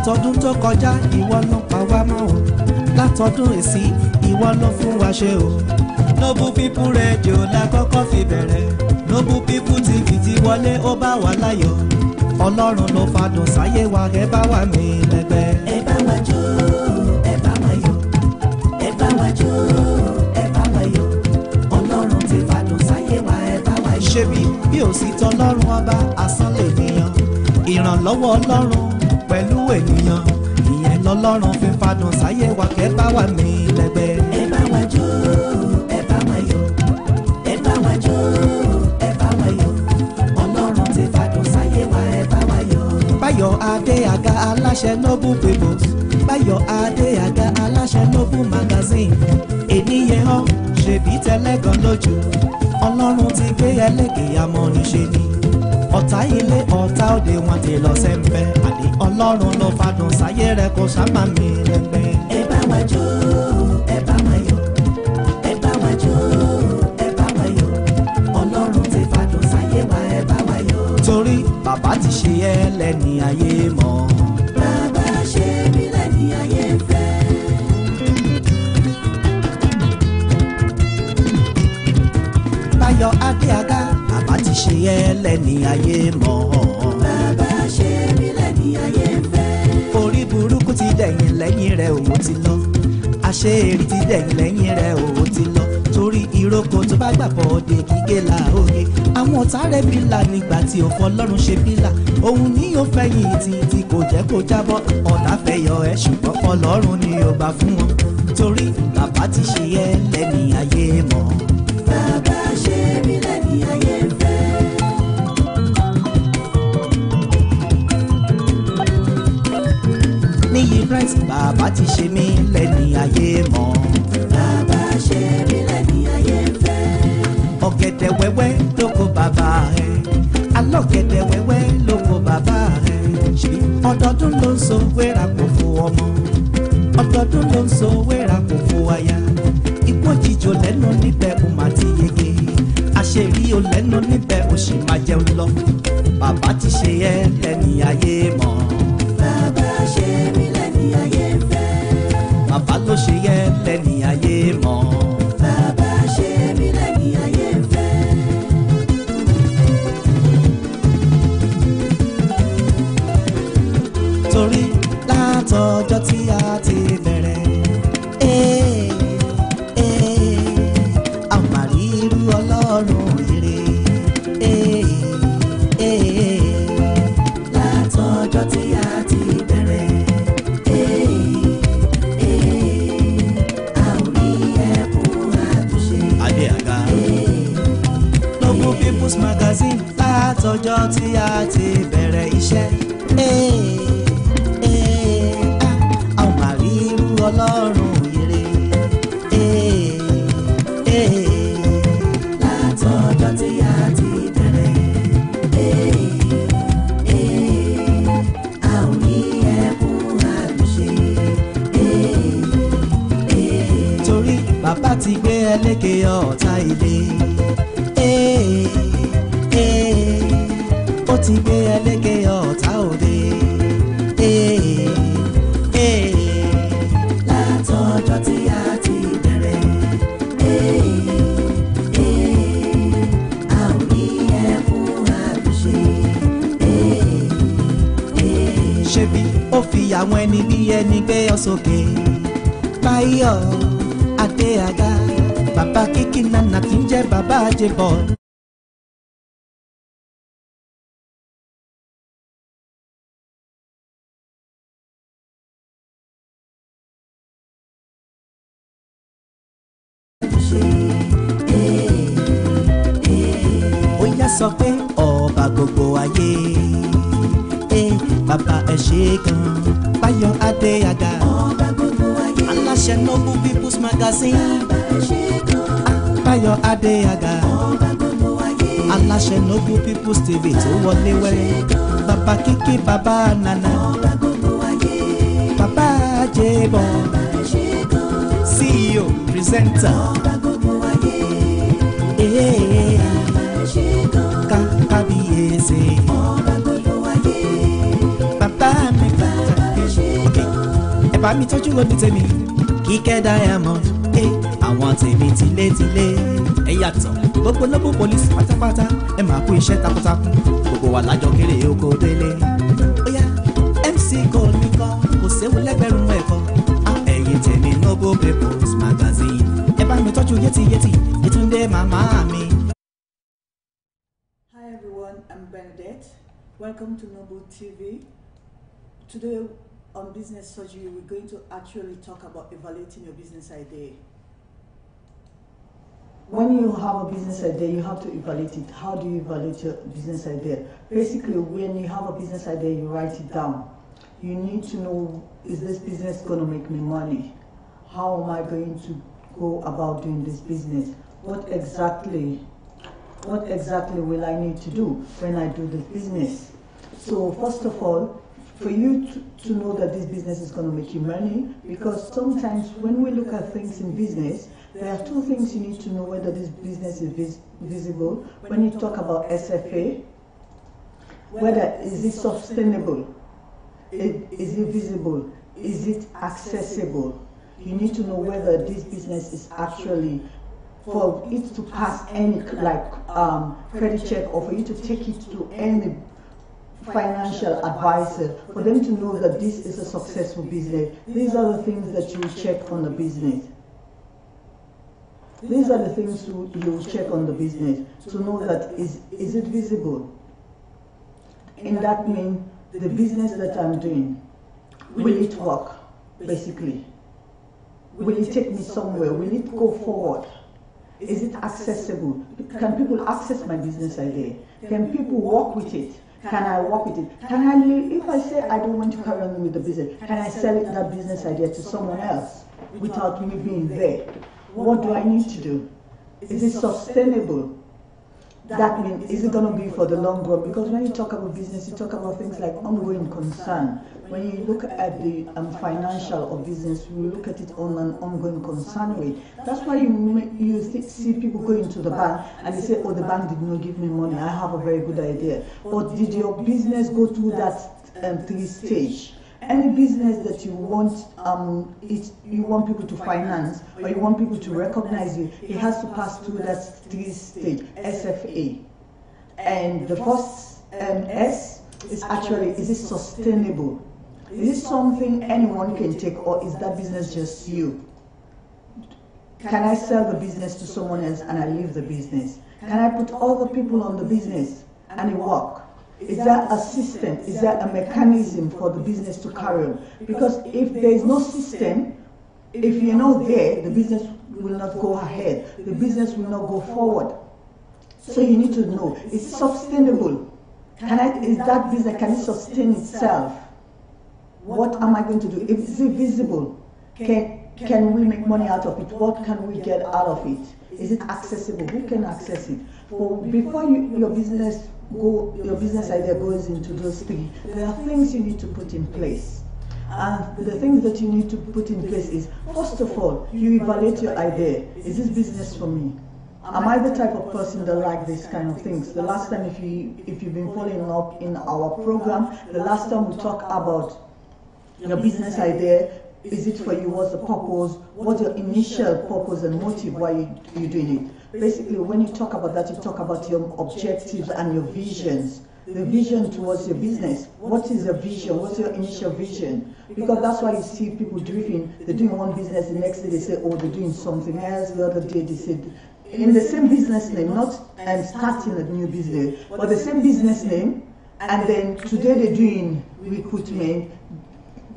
látọdún tó kọjá ìwọ ló pa wá mọ́ o, látọdún èsì ìwọ ló fún wa ṣe o. Noble People Radio la kọ́kọ́ fi bẹ̀rẹ̀, Noble People TV ti wọlé ó bá wa láyọ̀, ọlọ́run ló fàdùn sáyé wa ẹ bá wa mí lẹ́gbẹ́. ẹ bá wa jó, ẹ bá wa yọ̀, ẹ bá wa jó, ẹ bá wa yọ̀, ọlọ́run ti fàdùn sáyé wa ẹ bá wa yọ̀. ṣé bí ò sí tọlọ́run ọba asán lè nìyàn, ìrànlọ́wọ́ ọlọ́run pẹ̀lú ènìyàn, ìyẹn lọ́lọ́run fi fàdùn sáyé wa kẹ́ bá wa mí lẹ́gbẹ́. ẹ bá wa jó, ẹ bá wa yọ̀, ẹ bá wa jó, ẹ bá wa yọ̀, ọlọ́run ti fàdùn sáyé wa ẹ bá wa yọ̀. Báyọ̀ Adéaga aláṣẹ Noble People, Báyọ̀ Adéaga aláṣẹ Noble Magazine, ènìyàn hàn ṣèbí tẹ́lẹ̀gàn lójú, ọlọ́run ti gbé ẹlẹ́gẹ̀ẹ́ amọ̀nìṣe ni, ọ̀tá ilé ọ̀tá òde wọn ti lọ sẹ́ńpẹ́, àní ọlọ́run ló fàdùn sáyé rẹ kó sábà mí lẹ́gbẹ́. ẹ bá wa jó, ẹ bá wa yọ̀, ẹ bá wa jó, ẹ bá wa yọ̀, ọlọ́run ti fàdùn sáyé wa ẹ bá wa yọ̀. Torí bàbá ti ṣe ẹ́ lẹ́ni ayé mọ́. Bàbá ṣe mí lẹ́ni ayé ń fẹ́. Báyọ̀ Adéaga bàbá ti ṣe ẹ́ lẹ́ni ayé mọ́. Bàbá ṣe mí lẹ́ni ayé ń fẹ́. Orí burúkú ti dẹ̀yìn lẹ́yìn rẹ̀ òun ti lọ, àṣeyẹrí ti dẹ̀yìn lẹ́yìn rẹ̀ òun ti lọ, torí ìrókò tó bá gbàgbọ́ òde kígé la òye. Àwọn ọ̀tá rẹ̀ bílà nígbà tí ò fọlọ́run ṣe bílà, òun ní yóò fẹ̀yìn tí kò jẹ́ kó jábọ́, ọ̀tá fẹ́ yọ ẹ́ ṣùgbọ́n ọlọ́run ni ó bá fún wọn, torí bàbá ti ṣe ẹ́ lẹ́ni ayé mọ́. Bàbá ṣe mí lẹ́ni ayé ń fẹ́. Níyì Prince bàbá ti ṣe mí lẹ́ni ayé mọ́. Bàbá ṣe mí lẹ́ni ayé ń fẹ́. Ọ̀gẹ̀dẹ̀ wẹ́wẹ́ lóko bàbá ẹ̀, alọ́gẹ̀dẹ̀ wẹ́wẹ́ lóko bàbá ẹ̀, ṣe ọdọọdún ló ń so wéra kò fún ọmọ, ọdọọdún ló ń so wéra kò fún aya, ikú òjijì lẹ́nu níbẹ̀ ó máa ti yege, àṣírí ò lẹ́nu níbẹ̀ ó sì máa jẹun lọ, bàbá ti ṣe ẹ́ lẹ́ni ayé mọ́. Bàbá ṣe mí lẹ́ni ayé ń fẹ́. Bàbá ló ṣe ẹ́ lẹ́ni ayé mọ́. Bàbá ṣe mí lẹ́ni ayé ń fẹ́. Torí látọjọ́ tí a ti bẹ̀rẹ̀, a máa rí irú ọlọ́run ire. Látọjọ́ tí a ti bẹ̀rẹ̀, a ò rí ẹkún àtúnṣe. Adéaga Noble People's Magazine, látọjọ́ tí a ti bẹ̀rẹ̀ iṣẹ́, a máa rí irú ọlọ́run ire. Látọjọ́ tí a ti bẹ̀rẹ̀, a ò rí ẹkún àtúnṣe. Torí bàbá ti gbé ẹlẹ́kẹ̀ ọ̀tá ilé, ó ti gbé ẹlẹ́kẹ̀ ọ̀tá òde. Látọjọ́ tí a ti bẹ̀rẹ̀, a ò rí ẹkún àtúnṣe. Ṣebí ó fi àwọn ẹni bí ẹni gbé ọ sókè. Báyọ̀ Adéaga bàbá kíkì nana tí ń jẹ́ bàbá àjẹbọ̀. Ó yá sọ pé ọba gbogbo ayé, bàbá ẹ ṣé gan. Báyọ̀ Adéaga Ọba gbogbo ayé, aláṣẹ Noble People's Magazine, bàbá ẹ ṣé gan. Báyọ̀ Adéaga Ọba gbogbo ayé, aláṣẹ Noble People's TV tó wọlé wẹ́rẹ́, bàbá kíkì bàbá nana, ọba gbogbo ayé, bàbá àjẹbọ̀, bàbá ẹ ṣé gan. CEO presenter, Ọba gbogbo ayé, bàbá ẹ ṣé gan. kábíyèsí, Ọba gbogbo ayé, bàbá mi bàbá ẹ ṣé bá mi tọ́jú lóní tèmi Kíkẹ́ Diamond àwọn tèmi tilétilé ẹ yàtọ̀ gbogbo lóbù police pátápátá ẹ máa kú iṣẹ́ takuntakun gbogbo wa lájọ kéré oko délé ó yá MC kò ní kọ́ kò séwu lẹ́gbẹ̀rún ẹ̀kọ́ ẹ̀yin tèmi Noble People's Magazine ẹ bá mi tọ́jú yétí Yétúndé màmá mi. Hi everyone, I'm Bernadette. Welcome to Noble TV. Today on Business Surgery, we're going to actually talk about evaluating your business idea. When you have a business idea, you have to evaluate it. How do you evaluate your business idea? Basically, when you have a business idea, you write it down. You need to know, is this business going to make me money? How am I going to go about doing this business? What exactly will I need to do when I do this business? So first of all, for you to know that this business is going to make you money, because sometimes when we look at things in business, there are two things you need to know whether this business is visible. When you talk about SFA, whether is it sustainable, is it visible, is it accessible? You need to know whether this business is actually, for it to pass any credit check, or for you to take it to any financial advisor, for them to know that this is a successful business. These are the things that you check on the business. These are the things you check on the business to know that is it visible. And that means the business that I'm doing, will it work, basically? Will it take me somewhere? Will it go forward? Is it accessible? Can people access my business idea? Can people work with it? Can I work with it? Can I live? If I say I don't want to carry on with the business, can I sell that business idea to someone else without me being there? What do I need to do? Is it sustainable? That means, is it going to be for the long run? Because when you talk about business, you talk about things like ongoing concern. When you look at the financial of business, we look at it on an ongoing concern way. That's why you see people go into the bank and they say, oh, the bank did not give me money. I have a very good idea. But did your business go through that 3 stage? Any business that you want, you want people to finance, or you want people to recognize you, it has to pass through that 3 stage, SFA. And the first S is actually, is it sustainable? Is it something anyone can take, or is that business just you? Can I sell the business to someone else and I leave the business? Can I put other people on the business and it work? Is there a system? Is there a mechanism for the business to carry on? Because if there is no system, if you're not there, the business will not go ahead. The business will not go forward. So you need to know, is it sustainable? Is that business, can it sustain itself? What am I going to do? Is it visible? Can we make money out of it? What can we get out of it? Is it accessible? Who can access it? Before your business idea goes into those 3, there are things you need to put in place. And the things that you need to put in place is, first of all, you evaluate your idea. Is this business for me? Am I the type of person that like these kind of things? The last time, if you've been following up in our program, the last time we talked about your business idea. Is it for you? What's the purpose? What's your initial purpose and motive why you're doing it? Basically, when you talk about that, you talk about your objectives and your visions. The vision towards your business. What is your vision? What's your initial vision? Because that's why you see people drifting. They're doing one business, the next day they say, oh, they're doing something else. The other day they said, in the same business name, not starting a new business, but the same business name, and then today they're doing recruitment,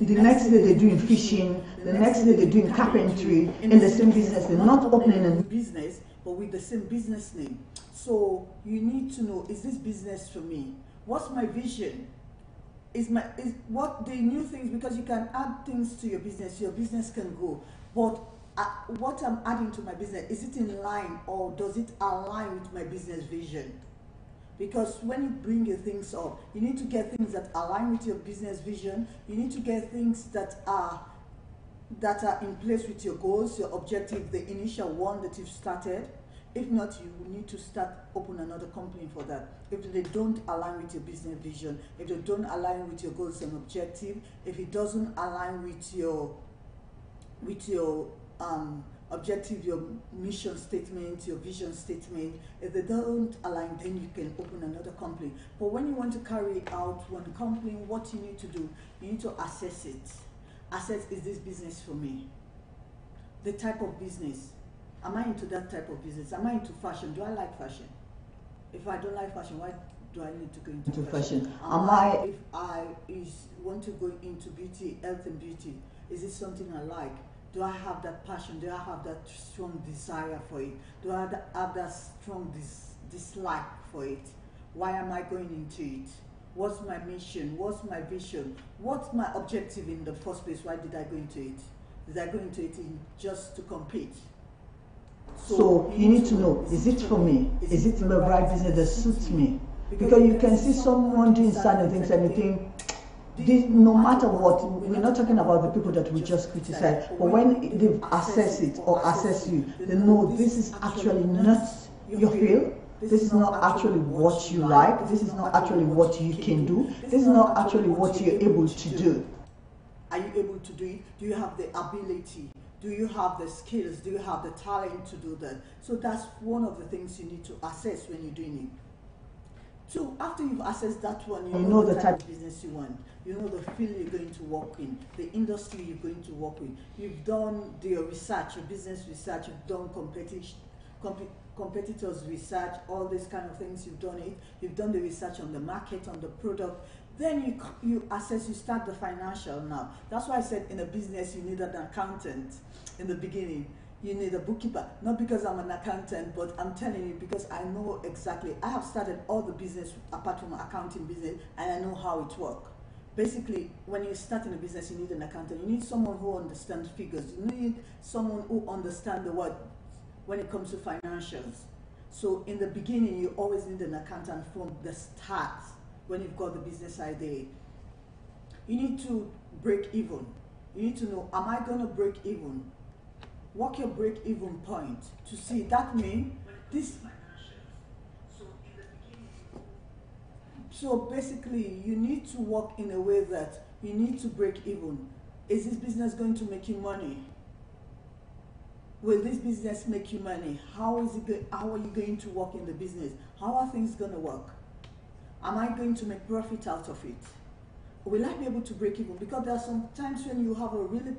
the next day they're doing fishing, the next day they're doing carpentry in the same business. They're not opening a new business, but with the same business name. So you need to know, is this business for me? What's my vision? Is what the new things, because you can add things to your business can go. But what I'm adding to my business, is it in line or does it align with my business vision? Because when you bring your things up, you need to get things that align with your business vision. You need to get things that are in place with your goals, your objective, the initial one that you've started. If not, you will need to start open another company for that. If they don't align with your business vision, if they don't align with your goals and objective, if it doesn't align with your objective, your mission statement, your vision statement, if they don't align, then you can open another company. But when you want to carry out one company, what you need to do, you need to assess it. Assess, is this business for me? The type of business. Am I into that type of business? Am I into fashion? Do I like fashion? If I don't like fashion, why do I need to go into fashion? If I want to go into beauty, health and beauty, is it something I like? Do I have that passion? Do I have that strong desire for it? Do I have that strong dislike for it? Why am I going into it? What's my mission? What's my vision? What's my objective in the first place? Why did I go into it? Did I go into it just to compete? So you need to know, is it for me? Is it the right business that suits me? Because you can see someone doing certain things and you think, this, no matter what, we're not talking about the people that we just criticize, but when they assess it or assess you, they know this is actually not your field, this is not actually what you like, this is not actually what you can do, this is not actually what you're able to do. Are you able to do it? Do you have the ability? Do you have the skills? Do you have the talent to do that? So that's one of the things you need to assess when you're doing it. So after you've assessed that one, you know the type of business you want. You know the field you're going to work in, the industry you're going to work in. You've done your research, your business research, you've done competitors research, all these kind of things, you've done it. You've done the research on the market, on the product. Then you assess, you start the financial now. That's why I said in a business you need an accountant in the beginning. You need a bookkeeper. Not because I'm an accountant, but I'm telling you because I know exactly. I have started all the business apart from accounting business and I know how it works. Basically, when you start in a business, you need an accountant. You need someone who understands figures. You need someone who understands the word when it comes to financials. So in the beginning, you always need an accountant from the start. When you've got the business idea, you need to break even. You need to know, am I going to break even? Work your break even point to see. That means this. So basically, you need to work in a way that you need to break even. Is this business going to make you money? Will this business make you money? How are you going to work in the business? How are things going to work? Am I going to make profit out of it? Will I be able to break even? Because there are some times when you have a really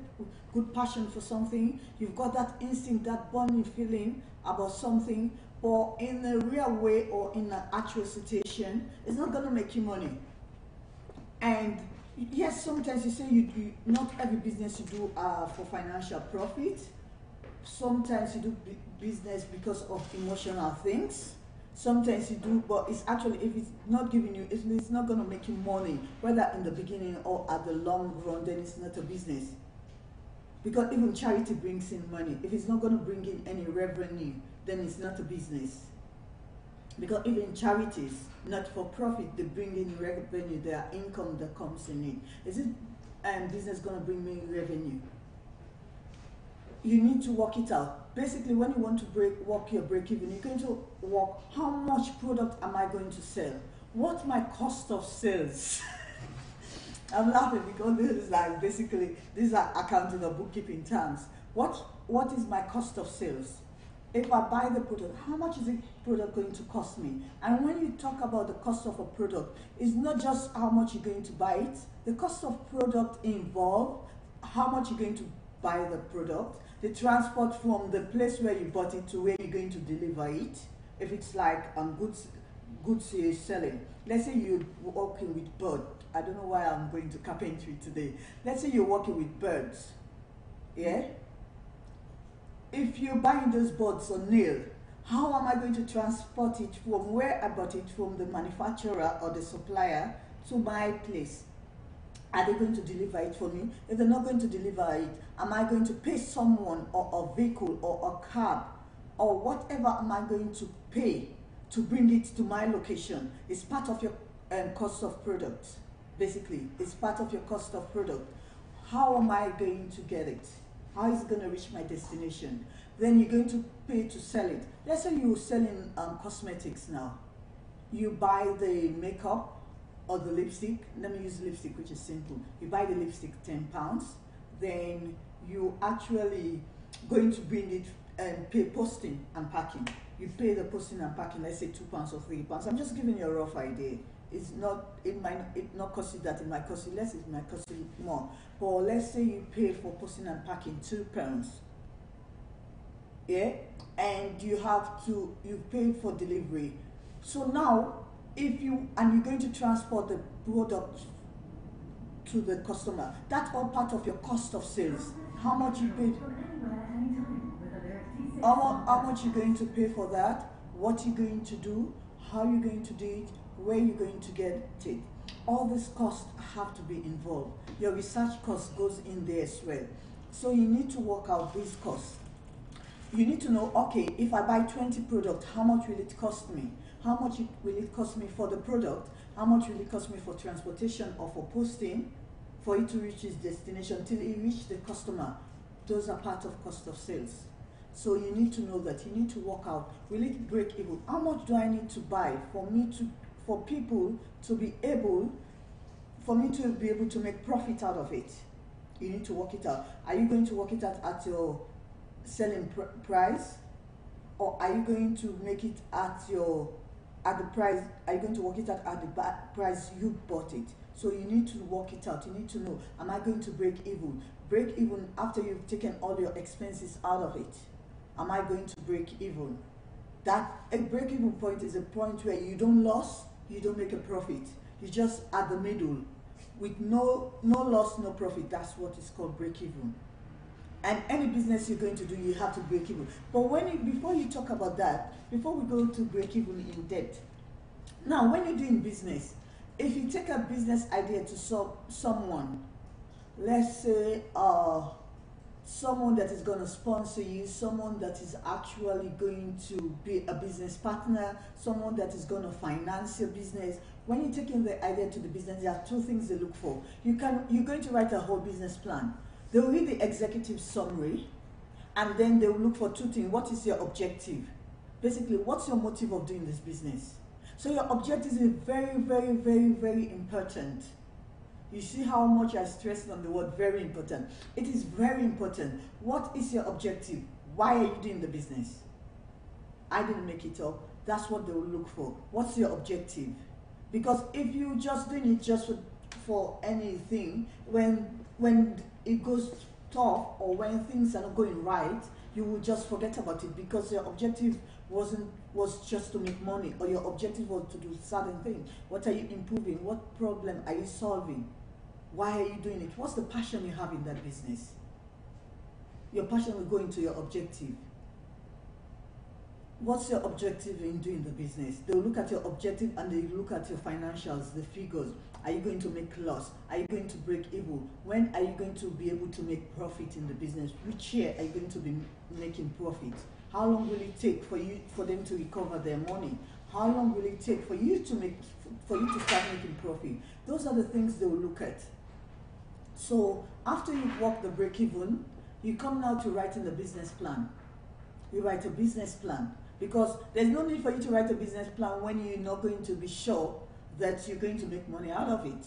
good passion for something, you've got that instinct, that burning feeling about something, but in a real way or in an actual situation, it's not going to make you money. And yes, sometimes you say not every business you do for financial profit. Sometimes you do business because of emotional things. Sometimes you do, but it's actually, if it's not giving you, it's not going to make you money, whether in the beginning or at the long run, then it's not a business. Because even charity brings in money. If it's not going to bring in any revenue, then it's not a business. Because even charities, not for profit, they bring in revenue, there are income that comes in it. Is it business going to bring me revenue? You need to work it out. Basically, when you want to work your break even, you're going to work how much product am I going to sell? What's my cost of sales? I'm laughing because this is like basically these are accounting or bookkeeping terms. What is my cost of sales? If I buy the product, how much is the product going to cost me? And when you talk about the cost of a product, it's not just how much you're going to buy it. The cost of product involves how much you're going to buy the product, the transport from the place where you bought it to where you're going to deliver it. If it's like goods you're selling. Let's say you're working with birds. I don't know why I'm going to carpentry today. Let's say you're working with birds. Yeah? If you're buying those birds on nail, how am I going to transport it from where I bought it from the manufacturer or the supplier to my place? Are they going to deliver it for me? If they're not going to deliver it, am I going to pay someone or a vehicle or a cab or whatever am I going to pay to bring it to my location? It's part of your cost of product. Basically, it's part of your cost of product. How am I going to get it? How is it going to reach my destination? then you're going to pay to sell it. Let's say you're selling cosmetics now. You buy the makeup or the lipstick. Let me use lipstick, which is simple. You buy the lipstick £10, then you actually going to bring it and pay posting and packing. You pay the posting and packing, let's say £2 or £3. I'm just giving you a rough idea. It's not, it might not cost you that, it might cost you less, it might cost you more. But let's say you pay for posting and packing £2. Yeah, and you pay for delivery. So now, if you're going to transport the product to the customer, that's all part of your cost of sales. How much you paid? How much you're going to pay for that? What you're going to do? How you're going to do it? Where you're going to get it? All these costs have to be involved. Your research cost goes in there as well. So you need to work out these costs. You need to know, okay, if I buy 20 products, how much will it cost me? How much will it cost me for the product? How much will it cost me for transportation or for posting, for it to reach its destination till it reach the customer? Those are part of cost of sales. So you need to know that. You need to work out, will it break even? How much do I need to buy for people to be able, for me to be able to make profit out of it? You need to work it out. Are you going to work it out at your selling price, or are you going to make it at the price? Are you going to work it out at the price you bought it? So you need to work it out. You need to know, am I going to break even? Break even after you've taken all your expenses out of it. Am I going to break even? That a break even point is a point where you don't lose, you don't make a profit. You're just at the middle with no loss, no profit. That's what is called break even. And any business you're going to do, you have to break even. But before you talk about that, before we go to break even in depth, now when you're doing business, if you take a business idea to someone, let's say someone that is going to sponsor you, someone that is actually going to be a business partner, someone that is going to finance your business. When you're taking the idea to the business, there are two things they look for. You're going to write a whole business plan. They'll read the executive summary, and then they'll look for two things. What is your objective? Basically, what's your motive of doing this business? So your objective is very, very, very, very important. You see how much I stressed on the word very important. It is very important. What is your objective? Why are you doing the business? I didn't make it up. That's what they will look for. What's your objective? Because if you're just doing it just for anything, when it goes tough or when things are not going right, you will just forget about it because your objective was just to make money, or your objective was to do certain things. What are you improving? What problem are you solving? Why are you doing it? What's the passion you have in that business? Your passion will go into your objective. What's your objective in doing the business? They'll look at your objective and they look at your financials, the figures. Are you going to make loss? Are you going to break even? When are you going to be able to make profit in the business? Which year are you going to be making profit? How long will it take for them to recover their money? How long will it take for you to start making profit? Those are the things they will look at. So after you've worked the break even, you come now to writing the business plan. You write a business plan. Because there's no need for you to write a business plan when you're not going to be sure that you're going to make money out of it.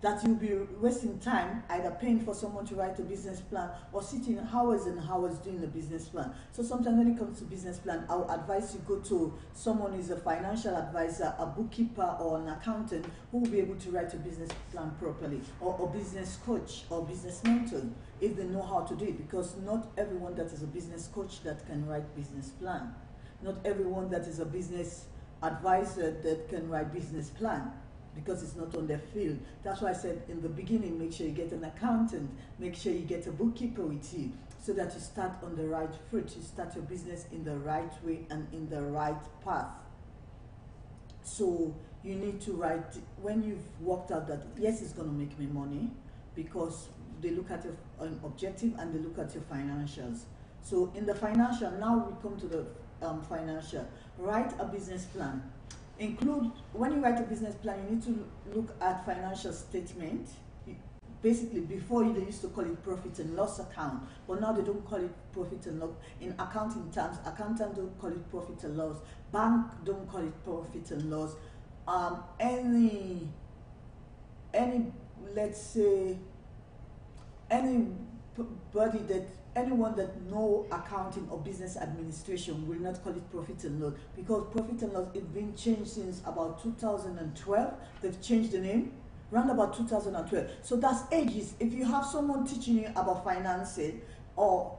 That you'll be wasting time either paying for someone to write a business plan or sitting hours and hours doing a business plan. So sometimes when it comes to business plan, I would advise you go to someone who's a financial advisor, a bookkeeper or an accountant who will be able to write a business plan properly, or a business coach or business mentor if they know how to do it, because not everyone that is a business coach that can write business plan. Not everyone that is a business advisor that can write business plan, because it's not on their field. That's why I said in the beginning, make sure you get an accountant, make sure you get a bookkeeper with you, so that you start on the right foot, you start your business in the right way and in the right path. So you need to write, when you've worked out that, yes, it's going to make me money, because they look at your objective and they look at your financials. So in the financial, now we come to the financial. Write a business plan. When you write a business plan, you need to look at financial statement. basically before they used to call it profit and loss account, but now they don't call it profit and loss. In accounting terms, accountants don't call it profit and loss, bank don't call it profit and loss. Any let's say anyone that know accounting or business administration will not call it profit and loss, because profit and loss it's been changed since about 2012. They've changed the name around about 2012. So that's ages. If you have someone teaching you about financing or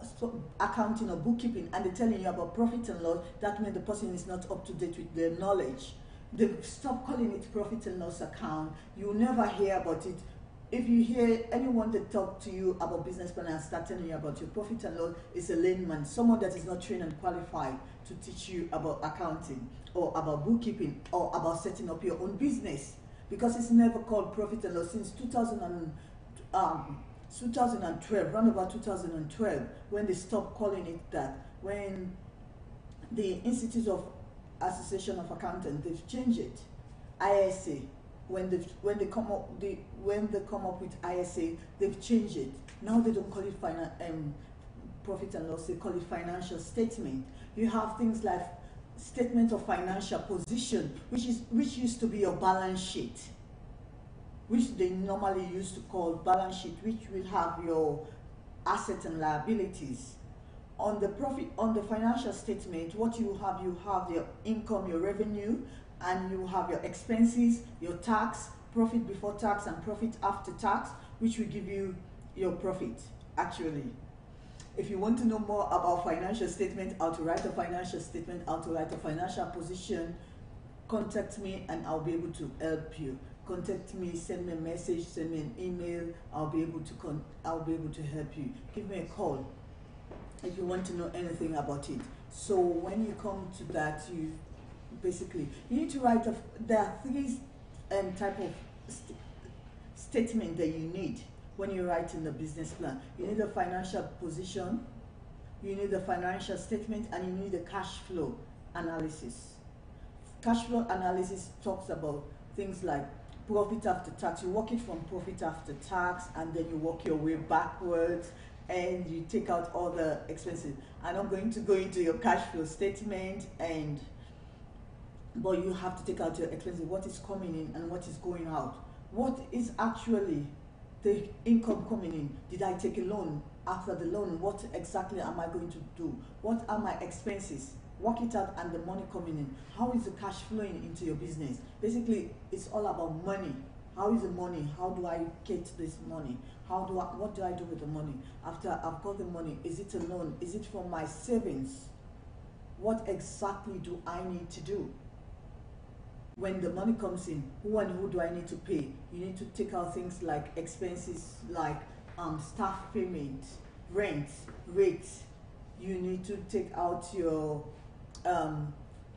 accounting or bookkeeping and they're telling you about profit and loss, that means the person is not up to date with their knowledge. They've stopped calling it profit and loss account. You'll never hear about it. If you hear anyone that talk to you about business plan and start telling you about your profit and loss, is a layman, someone that is not trained and qualified to teach you about accounting or about bookkeeping or about setting up your own business, because it's never called profit and loss since 2012, around about 2012, when they stopped calling it that. When the Institute of Association of Accountants, they've changed it, ISA. When they come up with ISA, they've changed it. Now they don't call it profit and loss, they call it financial statement. You have things like statement of financial position, which used to be your balance sheet, which they normally used to call balance sheet, which will have your assets and liabilities. On the financial statement, what you have your income, your revenue, and you have your expenses, your tax, profit before tax and profit after tax, which will give you your profit, actually. If you want to know more about financial statement, how to write a financial statement, how to write a financial position, contact me and I'll be able to help you. Contact me, send me a message, send me an email, I'll be able to help you. Give me a call if you want to know anything about it. So when you come to that, you need to write there are three type of statement that you need when you're writing the business plan. You need a financial position, you need a financial statement, and you need a cash flow analysis. Cash flow analysis talks about things like profit after tax. You work it from profit after tax, and then you work your way backwards, and you take out all the expenses. I'm not going to go into your cash flow statement, but you have to take out your expenses, what is coming in and what is going out. What is actually the income coming in? Did I take a loan? After the loan, what exactly am I going to do? What are my expenses? Work it out, and the money coming in. How is the cash flowing into your business? Basically, it's all about money. How is the money? How do I get this money? What do I do with the money? After I've got the money, is it a loan? Is it from my savings? What exactly do I need to do? When the money comes in, who do I need to pay? You need to take out things like expenses, like staff payment, rent, rates. You need to take out your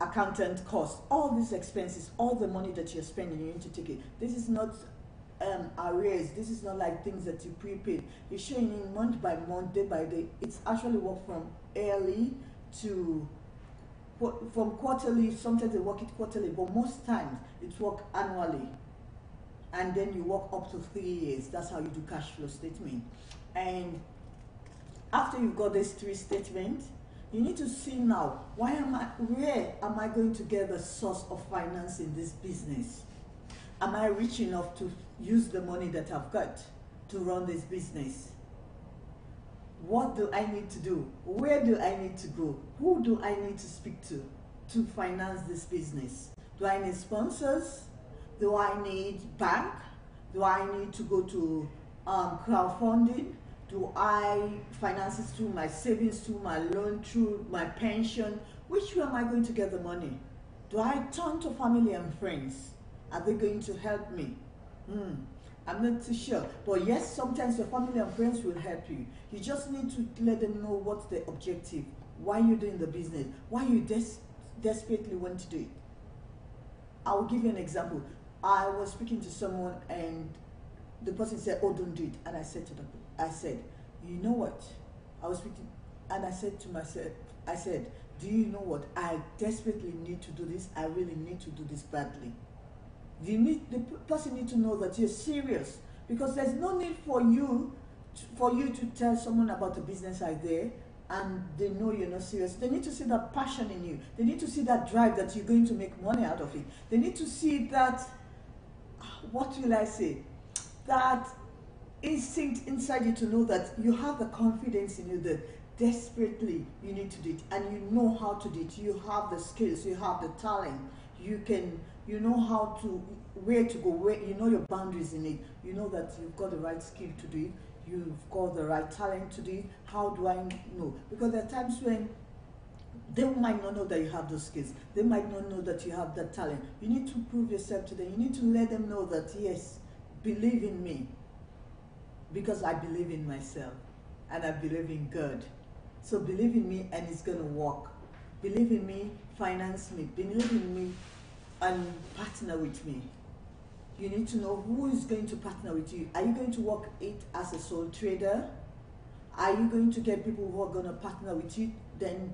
accountant costs. All these expenses, all the money that you're spending, you need to take it. This is not arrears. This is not like things that you prepaid. You're showing in month by month, day by day. It's actually work from yearly to from quarterly. Sometimes they work it quarterly, but most times it's work annually, and then you work up to 3 years. That's how you do cash flow statement. And after you've got these three statements, you need to see now, where am I going to get the source of finance in this business? Am I rich enough to use the money that I've got to run this business? What do I need to do? Where do I need to go? Who do I need to speak to finance this business? Do I need sponsors? Do I need bank? Do I need to go to crowdfunding? Do I finance it through my savings, through my loan, through my pension? Which way am I going to get the money? Do I turn to family and friends? Are they going to help me? I'm not too sure. But yes, sometimes your family and friends will help you. You just need to let them know what's the objective, why you're doing the business, why you desperately want to do it. I'll give you an example. I was speaking to someone and the person said, oh, don't do it. And I said to them, you know what? I was speaking and I said to myself, do you know what? I desperately need to do this. I really need to do this badly. The person needs to know that you're serious because there's no need for you to tell someone about a business idea and they know you're not serious. They need to see that passion in you. They need to see that drive that you're going to make money out of it. They need to see that, what will I say, that instinct inside you to know that you have the confidence in you that desperately you need to do it, and you know how to do it. You have the skills, you have the talent, you know how to, where to go, where you know your boundaries in it. You know that you've got the right skill to do it, you've got the right talent to do it. How do I know? Because there are times when they might not know that you have those skills. They might not know that you have that talent. You need to prove yourself to them. You need to let them know that, yes, believe in me, because I believe in myself and I believe in God. So believe in me and it's going to work. Believe in me, finance me. Believe in me and partner with me. You need to know who is going to partner with you. Are you going to work it as a sole trader? Are you going to get people who are going to partner with you? Then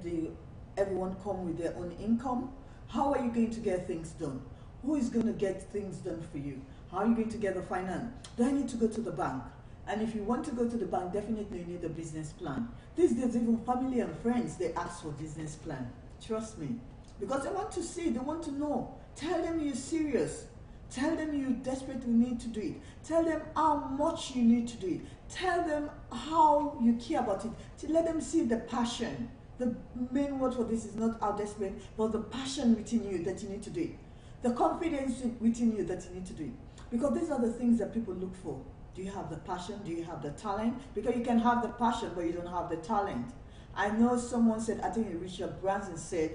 everyone come with their own income? How are you going to get things done? Who is going to get things done for you? How are you going to get the finance? Do I need to go to the bank? And if you want to go to the bank, definitely you need a business plan. These days, even family and friends, they ask for business plan. Trust me. Because they want to see, they want to know. Tell them you're serious. Tell them you desperately need to do it. Tell them how much you need to do it. Tell them how you care about it. To let them see the passion. The main word for this is not how desperate, but the passion within you that you need to do it. The confidence within you that you need to do it. Because these are the things that people look for. Do you have the passion? Do you have the talent? Because you can have the passion, but you don't have the talent. I know someone said, I think Richard Branson said,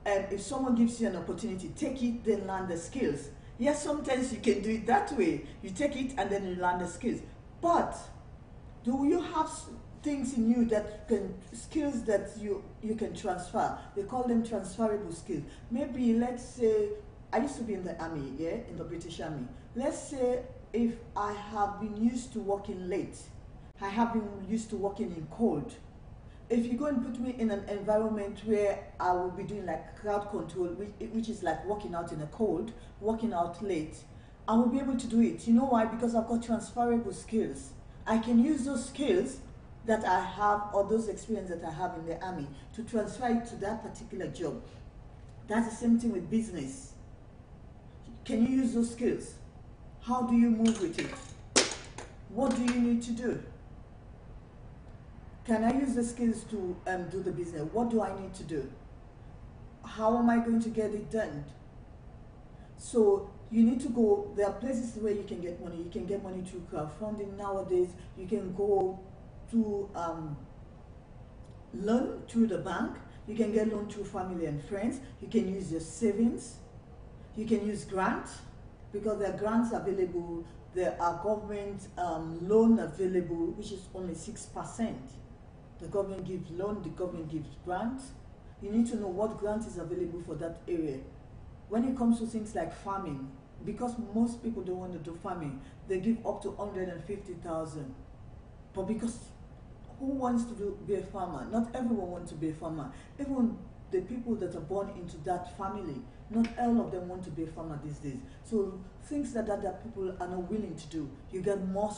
if someone gives you an opportunity, take it, then learn the skills. Yes, sometimes you can do it that way. You take it and then you learn the skills. But do you have things in you that can, skills that you can transfer? They call them transferable skills. Maybe, let's say, I used to be in the army, yeah, in the British Army. Let's say if I have been used to working late, I have been used to working in cold. If you go and put me in an environment where I will be doing like crowd control, which is like working out in the cold, working out late, I will be able to do it. You know why? Because I've got transferable skills. I can use those skills that I have, or those experiences that I have in the army, to transfer it to that particular job. That's the same thing with business. Can you use those skills? How do you move with it? What do you need to do? Can I use the skills to do the business? What do I need to do? How am I going to get it done? So you need to go, there are places where you can get money. You can get money through crowdfunding nowadays. You can go to loan through the bank. You can get loan through family and friends. You can use your savings. You can use grants, because there are grants available. There are government loan available, which is only 6%. The government gives loan, the government gives grants. You need to know what grant is available for that area. When it comes to things like farming, because most people don't want to do farming, they give up to 150,000. But because who wants to be a farmer? Not everyone wants to be a farmer. Even the people that are born into that family, not all of them want to be a farmer these days. So things that people are not willing to do, you get more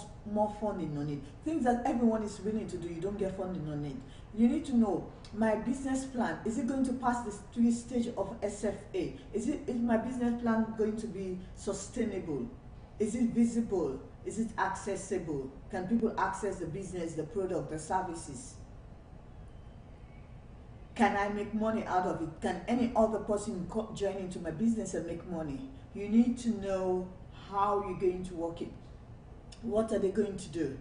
funding on it. Things that everyone is willing to do, you don't get funding on it. You need to know, my business plan, is it going to pass the 3 stage of SFA? Is my business plan going to be sustainable? Is it visible? Is it accessible? Can people access the business, the product, the services? Can I make money out of it? Can any other person join into my business and make money? You need to know how you're going to work it. What are they going to do?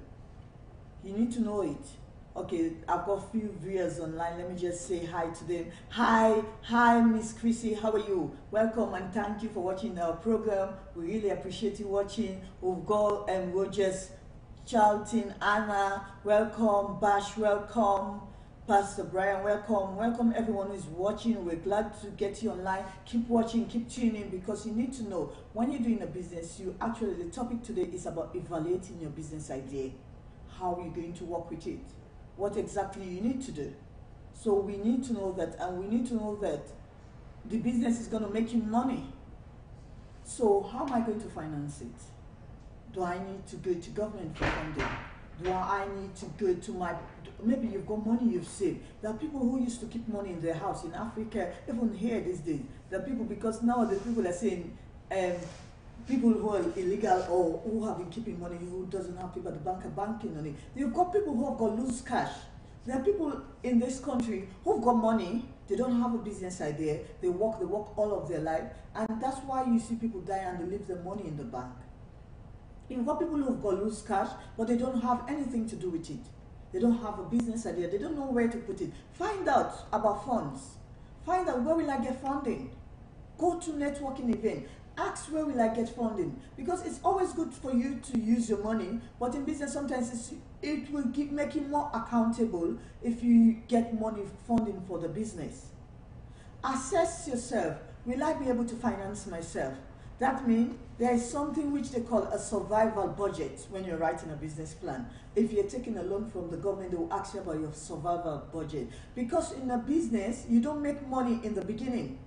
You need to know it. Okay, I've got a few viewers online. Let me just say hi to them. Hi, Miss Chrissy. How are you? Welcome and thank you for watching our program. We really appreciate you watching. We've got Rogers, Charlton, Anna. Welcome, Bash. Welcome. Pastor Brian, welcome. Welcome everyone who's watching. We're glad to get you online. Keep watching, keep tuning, because you need to know when you're doing a business, the topic today is about evaluating your business idea. How are you going to work with it? What exactly you need to do. So we need to know that, and we need to know that the business is going to make you money. So how am I going to finance it? Do I need to go to government for funding? Do I need to go to my, maybe you've got money you've saved. There are people who used to keep money in their house in Africa, even here these days. There are people, because now the people are saying, people who are illegal or who have been keeping money, who doesn't have people at the bank are banking on it. You've got people who have got loose cash. There are people in this country who've got money, they don't have a business idea, they work all of their life, and that's why you see people die and they leave their money in the bank. You've got people who've got loose cash, but they don't have anything to do with it. They don't have a business idea, they don't know where to put it. Find out about funds. Find out, where will I get funding? Go to networking event. Ask, where will I get funding? Because it's always good for you to use your money, but in business sometimes it will make you more accountable if you get money funding for the business. Assess yourself. Will I be able to finance myself? That means there is something which they call a survival budget when you're writing a business plan. If you're taking a loan from the government, they will ask you about your survival budget. Because in a business, you don't make money in the beginning.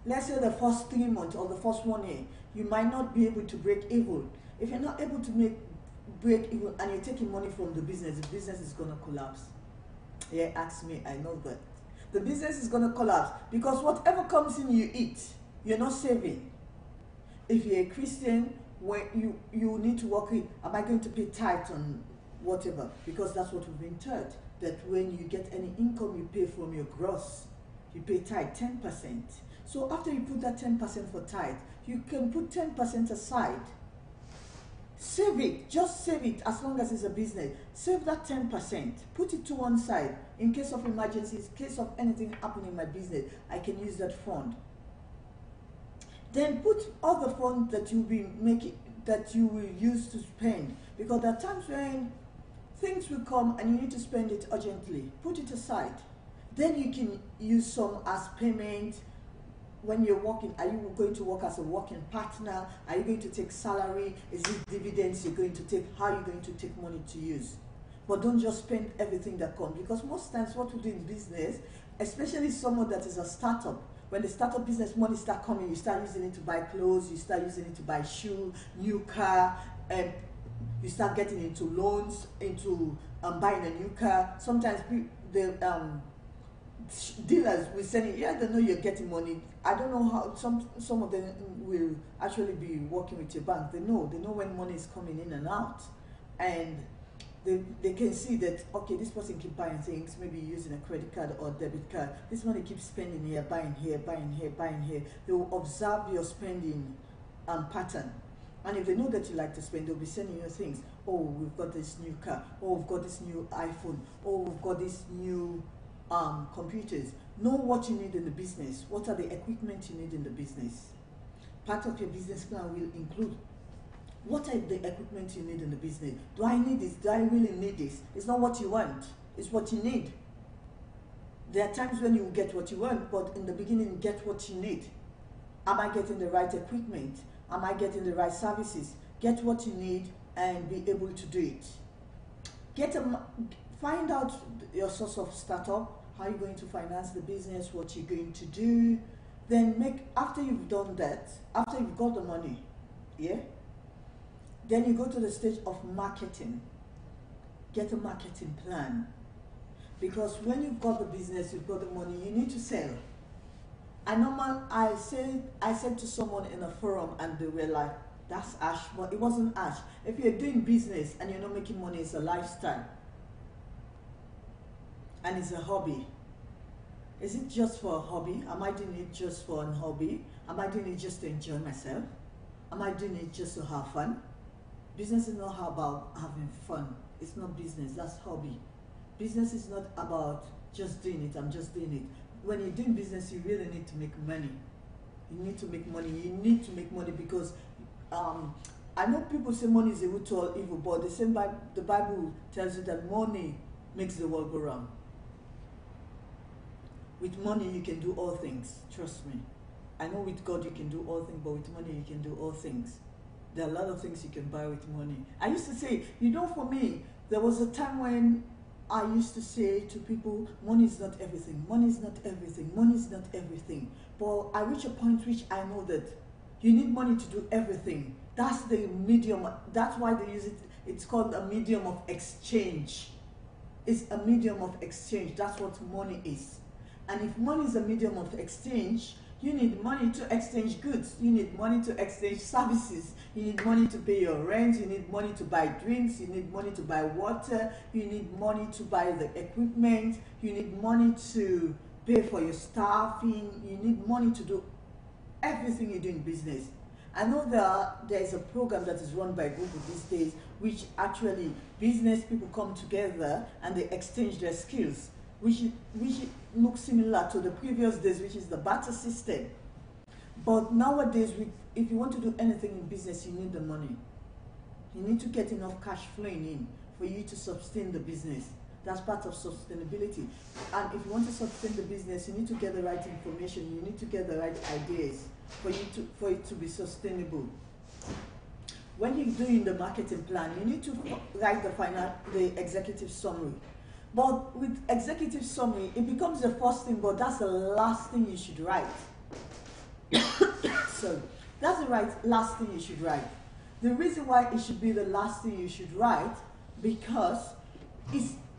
Let's say the first 3 months or the first 1 year, you might not be able to break even. If you're not able to break even and you're taking money from the business is going to collapse. Yeah, ask me, I know that. The business is going to collapse because whatever comes in, you eat. You're not saving. If you're a Christian, when you need to work in, am I going to pay tithe on whatever? Because that's what we've been taught, that when you get any income, you pay from your gross. You pay tithe 10%. So after you put that 10% for tithe, you can put 10% aside. Save it, just save it as long as it's a business. Save that 10%, put it to one side. In case of emergencies, in case of anything happening in my business, I can use that fund. Then put all the funds that you will use to spend, because there are times when things will come and you need to spend it urgently. Put it aside. Then you can use some as payment. When you're working, are you going to work as a working partner? Are you going to take salary? Is it dividends you're going to take? How are you going to take money to use? But don't just spend everything that comes, because most times what we do in business, especially someone that is a startup, when the startup business money start coming, you start using it to buy clothes, you start using it to buy shoe, new car, and you start getting into loans, into buying a new car. Sometimes the dealers will send you, yeah, they know you're getting money. I don't know how some of them will actually be working with your bank. They know when money is coming in and out, and they can see that, okay, this person keep buying things, maybe using a credit card or debit card. This money keeps spending here, buying here, buying here, buying here. They will observe your spending pattern. And if they know that you like to spend, they'll be sending you things. Oh, we've got this new car. Oh, we've got this new iPhone. Oh, we've got this new computers. Know what you need in the business. What are the equipment you need in the business? Part of your business plan will include, what are the equipment you need in the business? Do I need this? Do I really need this? It's not what you want. It's what you need. There are times when you get what you want, but in the beginning, get what you need. Am I getting the right equipment? Am I getting the right services? Get what you need and be able to do it. Find out your source of startup, how you're going to finance the business, what you're going to do. Then after you've done that, after you've got the money, yeah, then you go to the stage of marketing. Get a marketing plan. Because when you've got the business, you've got the money, you need to sell. I said to someone in a forum, and they were like, that's ash, but it wasn't ash. If you're doing business and you're not making money, it's a lifestyle. And it's a hobby. Is it just for a hobby? Am I doing it just for a hobby? Am I doing it just to enjoy myself? Am I doing it just to have fun? Business is not about having fun. It's not business, that's hobby. Business is not about just doing it, I'm just doing it. When you're doing business, you really need to make money. You need to make money. You need to make money because I know people say money is a root to all evil, but the Bible tells you that money makes the world go round. With money, you can do all things. Trust me. I know with God you can do all things, but with money you can do all things. There are a lot of things you can buy with money. I used to say, for me, there was a time when I used to say to people, money is not everything. Money is not everything. Money is not everything. But I reach a point which I know that You need money to do everything. That's the medium. That's why they use it. It's called a medium of exchange. It's a medium of exchange. That's what money is. And if money is a medium of exchange, you need money to exchange goods. You need money to exchange services. You need money to pay your rent. You need money to buy drinks. You need money to buy water. You need money to buy the equipment. You need money to pay for your staffing. You need money to do everything you do in business. I know there is a program that is run by Google these days, which actually business people come together and they exchange their skills, which looks similar to the previous days, which is the barter system. But nowadays, if you want to do anything in business, you need the money. You need to get enough cash flowing in for you to sustain the business. That's part of sustainability. And if you want to sustain the business, you need to get the right information. You need to get the right ideas for it to be sustainable. When you're doing the marketing plan, you need to write the executive summary. But with executive summary, it becomes the first thing, but that's the last thing you should write. So that's the last thing you should write. The reason why it should be the last thing you should write, because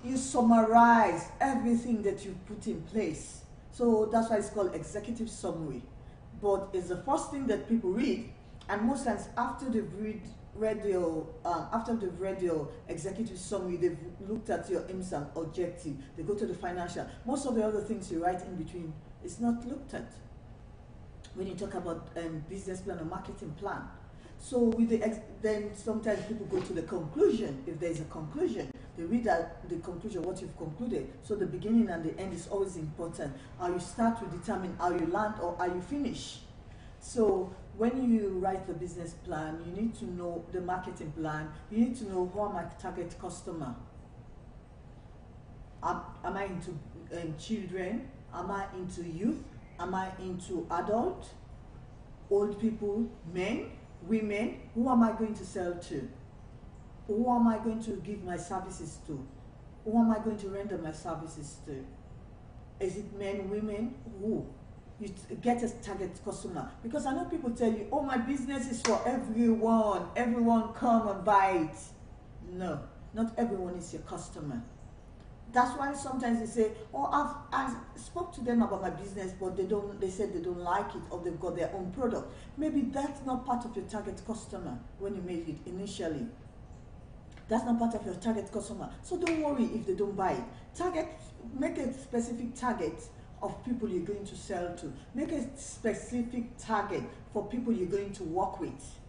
you summarize everything that you put in place. So that's why it's called executive summary. But it's the first thing that people read, and most times after they've read your executive summary, they've looked at your aims and objective, they go to the financial. Most of the other things you write in between is not looked at when you talk about business plan or marketing plan. So with then sometimes people go to the conclusion. If there's a conclusion, they read the conclusion, what you've concluded. So the beginning and the end is always important. How you start will determine how you land or how you finish. So when you write the business plan, you need to know the marketing plan. You need to know who are my target customer. Am I into children? Am I into youth? Am I into adult? Old people? Men? Women? Who am I going to sell to? Who am I going to give my services to? Who am I going to render my services to? Is it men, women? Who? You get a target customer. Because I know people tell you, oh, my business is for everyone. Everyone come and buy it. No, not everyone is your customer. That's why sometimes they say, oh, I spoke to them about my business, but they said they don't like it, or they've got their own product. Maybe that's not part of your target customer when you made it initially. That's not part of your target customer. So don't worry if they don't buy it. Make a specific target of people you're going to sell to. Make a specific target for people you're going to work with.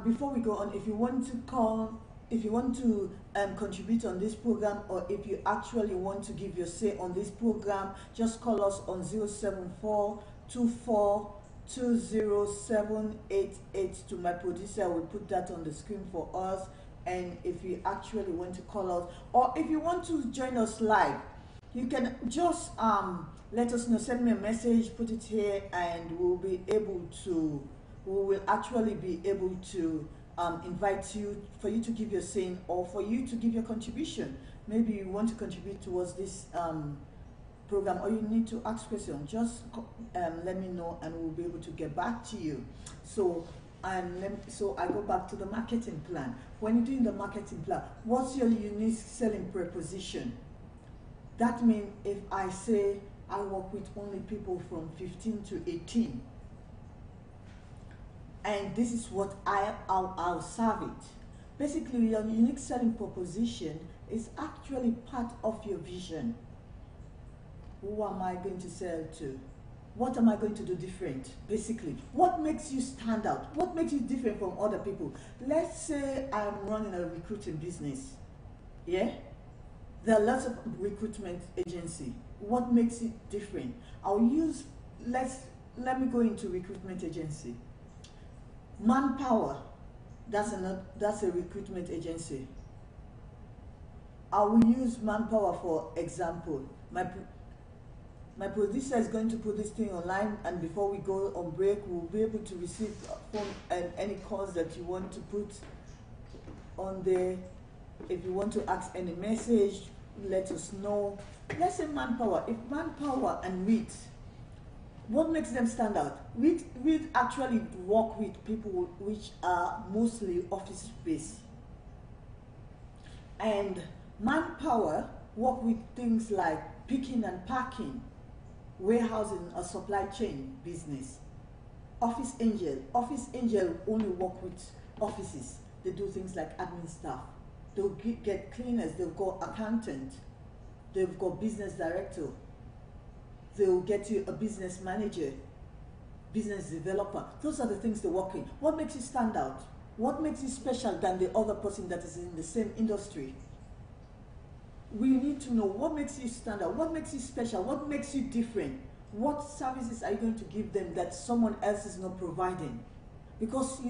Before we go on, if you want to contribute on this program, or if you actually want to give your say on this program, just call us on 074-24-20788 to my producer. Will put that on the screen for us. And if you actually want to call us, or if you want to join us live, you can just let us know, send me a message, put it here, and we will actually be able to invite you, for you to give your saying, or for you to give your contribution. Maybe you want to contribute towards this program, or you need to ask questions. Just let me know, and we'll be able to get back to you. So I go back to the marketing plan. When you're doing the marketing plan, what's your unique selling proposition? That means if I say I work with only people from 15 to 18, and this is what I'll serve it. Basically, your unique selling proposition is actually part of your vision. Who am I going to sell to? What am I going to do different? Basically, what makes you stand out? What makes you different from other people? Let's say I'm running a recruiting business. Yeah? There are lots of recruitment agencies. What makes it different? Let me go into recruitment agency. Manpower, that's a recruitment agency. I will use Manpower for example. My producer is going to put this thing online, and before we go on break, we'll be able to receive phone and any calls that you want to put on there. If you want to ask any message, let us know. Let's say Manpower. If Manpower and Meet, What makes them stand out? We actually work with people which are mostly office based. And manpower work with things like picking and packing, warehousing, or supply chain business. Office angel only work with offices. They do things like admin staff. They'll get cleaners, they've got accountant, they've got business director, they'll get you a business manager, business developer. Those are the things they work in. What makes you stand out? What makes you special than the other person that is in the same industry? We need to know what makes you stand out, what makes you special, what makes you different. What services are you going to give them that someone else is not providing? Because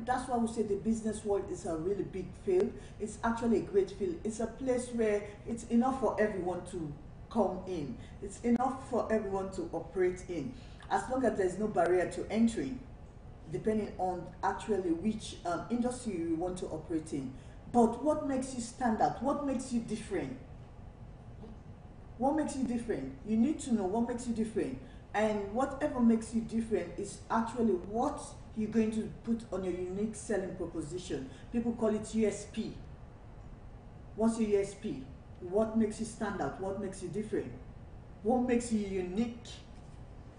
that's why we say the business world is a really big field. It's actually a great field. It's a place where it's enough for everyone to come in. It's enough for everyone to operate in, as long as there's no barrier to entry, depending on actually which industry you want to operate in. But what makes you stand out? What makes you different? What makes you different? You need to know what makes you different. And whatever makes you different is actually what you're going to put on your unique selling proposition. People call it USP. What's your USP? What makes you stand out? What makes you different? What makes you unique?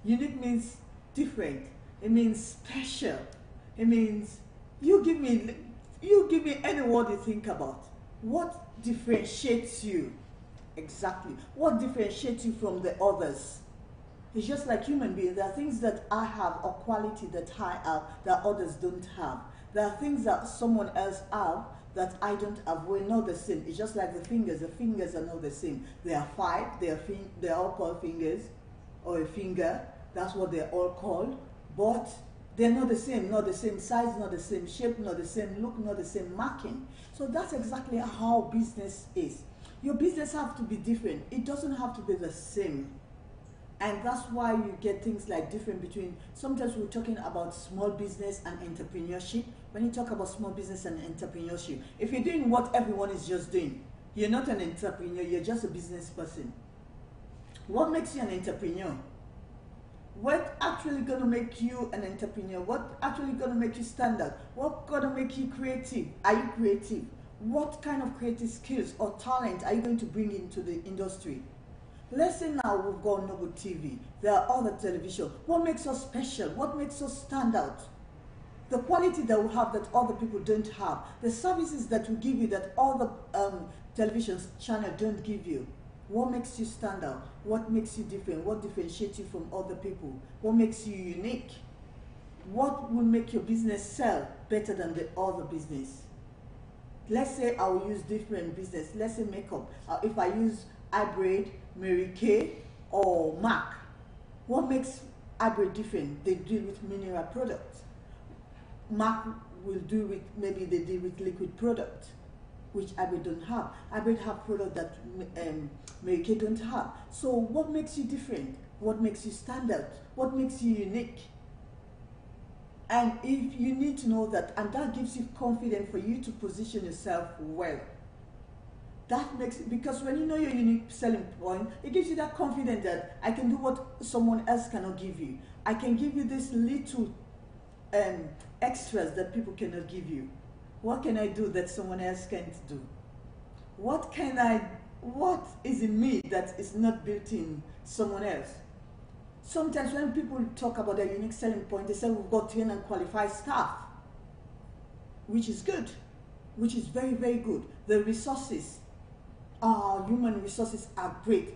Unique means different. It means special. It means you give me any word you think about. What differentiates you? Exactly. What differentiates you from the others? It's just like human beings. There are things that I have or quality that I have that others don't have. There are things that someone else have that I don't have. We're not the same. It's just like the fingers. The fingers are not the same. There are five. They're all called fingers, or a finger. That's what they're all called. But they're not the same. Not the same size. Not the same shape. Not the same look. Not the same marking. So that's exactly how business is. Your business have to be different. It doesn't have to be the same. And that's why you get things like different between, sometimes we're talking about small business and entrepreneurship. When you talk about small business and entrepreneurship, if you're doing what everyone is just doing, you're not an entrepreneur, you're just a business person. What makes you an entrepreneur? What actually gonna make you an entrepreneur? What actually gonna make you stand out? What gonna make you creative? Are you creative? What kind of creative skills or talent are you going to bring into the industry? Let's say now we've got Noble TV, there are other television. What makes us special? What makes us stand out? The quality that we have that other people don't have. The services that we give you that other television channel don't give you. What makes you stand out? What makes you different? What differentiates you from other people? What makes you unique? What will make your business sell better than the other business? Let's say I will use different business. Let's say makeup. If I use iBraid, Mary Kay, or MAC, what makes iBraid different? They deal with mineral products. MAC will do with, maybe they deal with liquid product, which iBraid don't have. iBraid have product that Mary Kay don't have. So what makes you different? What makes you stand out? What makes you unique? And if you need to know that, and that gives you confidence for you to position yourself well. That makes, because when you know your unique selling point, it gives you that confidence that I can do what someone else cannot give you. I can give you this little extras that people cannot give you. What can I do that someone else can't do? What is in me that is not built in someone else? Sometimes when people talk about their unique selling point, they say we've got trained and qualified staff, which is good, which is very, very good. The resources, our human resources are great.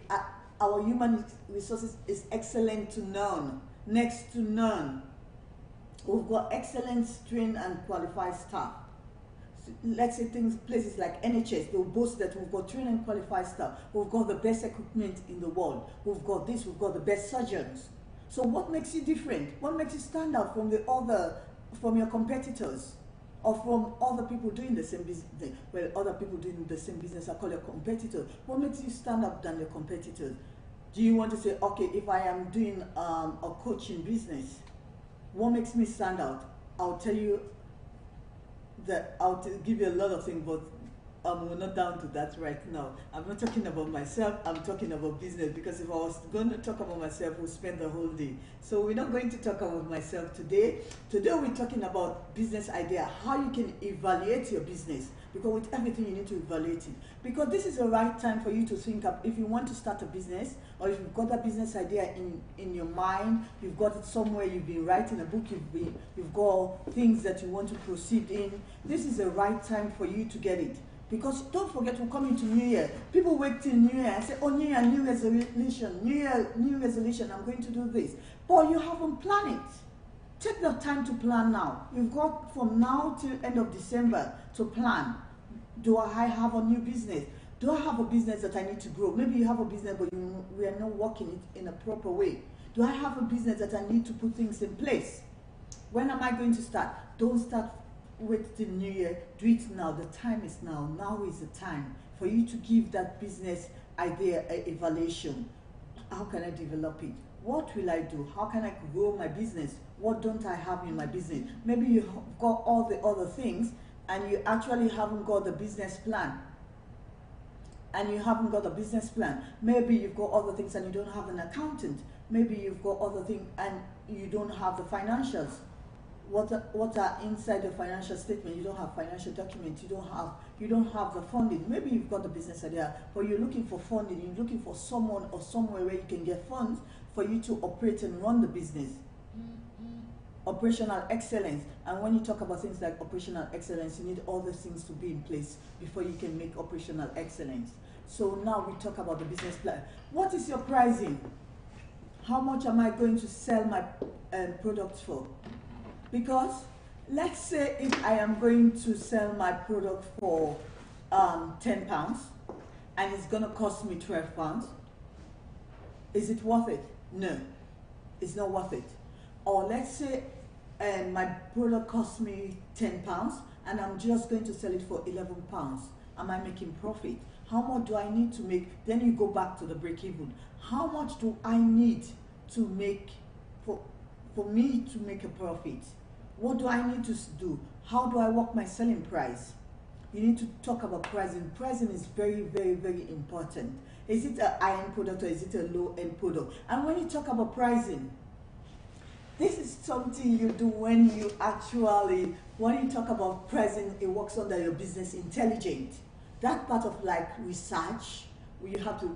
Our human resources is excellent to none, next to none. We've got excellent trained and qualified staff. So let's say places like NHS, they'll boast that we've got trained and qualified staff. We've got the best equipment in the world. We've got this, we've got the best surgeons. So what makes you different? What makes you stand out from from your competitors? Or from other people doing the same business? Well, other people doing the same business are called your competitors. What makes you stand out than your competitors? Do you want to say, okay, if I am doing a coaching business, what makes me stand out? I'll tell you that I'll give you a lot of things, but we're not down to that right now. I'm not talking about myself, I'm talking about business, because if I was going to talk about myself, we'll spend the whole day. So we're not going to talk about myself today. Today we're talking about business idea, how you can evaluate your business, because with everything you need to evaluate it. Because this is the right time for you to think of, if you want to start a business, or if you've got a business idea in your mind, you've got it somewhere, you've been writing a book, you've got things that you want to proceed in, this is the right time for you to get it. Because don't forget, we're coming to New Year. People wait till New Year and say, oh, New Year, new resolution, new resolution, I'm going to do this. But you haven't planned it. Take the time to plan now. You've got from now till end of December to plan. Do I have a new business? Do I have a business that I need to grow? Maybe you have a business, but we are not working it in a proper way. Do I have a business that I need to put things in place? When am I going to start? Don't start wait till New Year, do it now. The time is now. Now is the time for you to give that business idea an evaluation. How can I develop it? What will I do? How can I grow my business? What don't I have in my business? Maybe you've got all the other things and you actually haven't got the business plan. And you haven't got a business plan. Maybe you've got other things and you don't have an accountant. Maybe you've got other things and you don't have the financials. What are inside the financial statement? You don't have financial documents. You don't have the funding. Maybe you've got the business idea, but you're looking for funding. You're looking for someone or somewhere where you can get funds for you to operate and run the business. Operational excellence. And when you talk about things like operational excellence, you need all those things to be in place before you can make operational excellence. So now we talk about the business plan. What is your pricing? How much am I going to sell my products for? Because let's say if I am going to sell my product for £10 and it's going to cost me £12, is it worth it? No, it's not worth it. Or let's say my product costs me £10 and I'm just going to sell it for £11. Am I making profit? How much do I need to make? Then you go back to the break even. How much do I need to make for me to make a profit? What do I need to do? How do I work my selling price? You need to talk about pricing. Pricing is very, very, very important. Is it a high-end product or is it a low-end product? And when you talk about pricing, this is something you do when you talk about pricing, it works under your business intelligence. That part of like research, you have to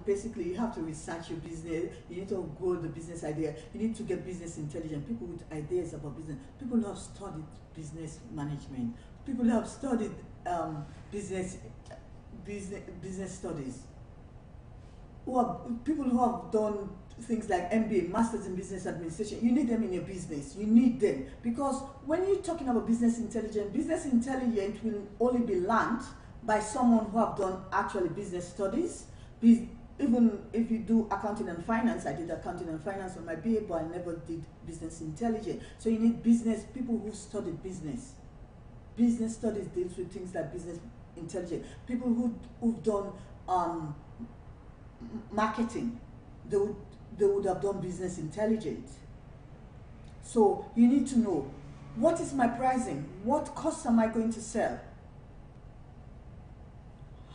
research your business. You need to grow the business idea. You need to get business intelligence. People with ideas about business. People who have studied business management. People who have studied business studies. People who have done things like MBA, Masters in Business Administration. You need them in your business. You need them because when you're talking about business intelligence will only be learned by someone who have done actually business studies. Even if you do accounting and finance, I did accounting and finance on my BA, but I never did business intelligence. So you need people who studied business. Business studies deals with things like business intelligence. People who've done marketing, they would have done business intelligence. So you need to know, what is my pricing? What costs am I going to sell?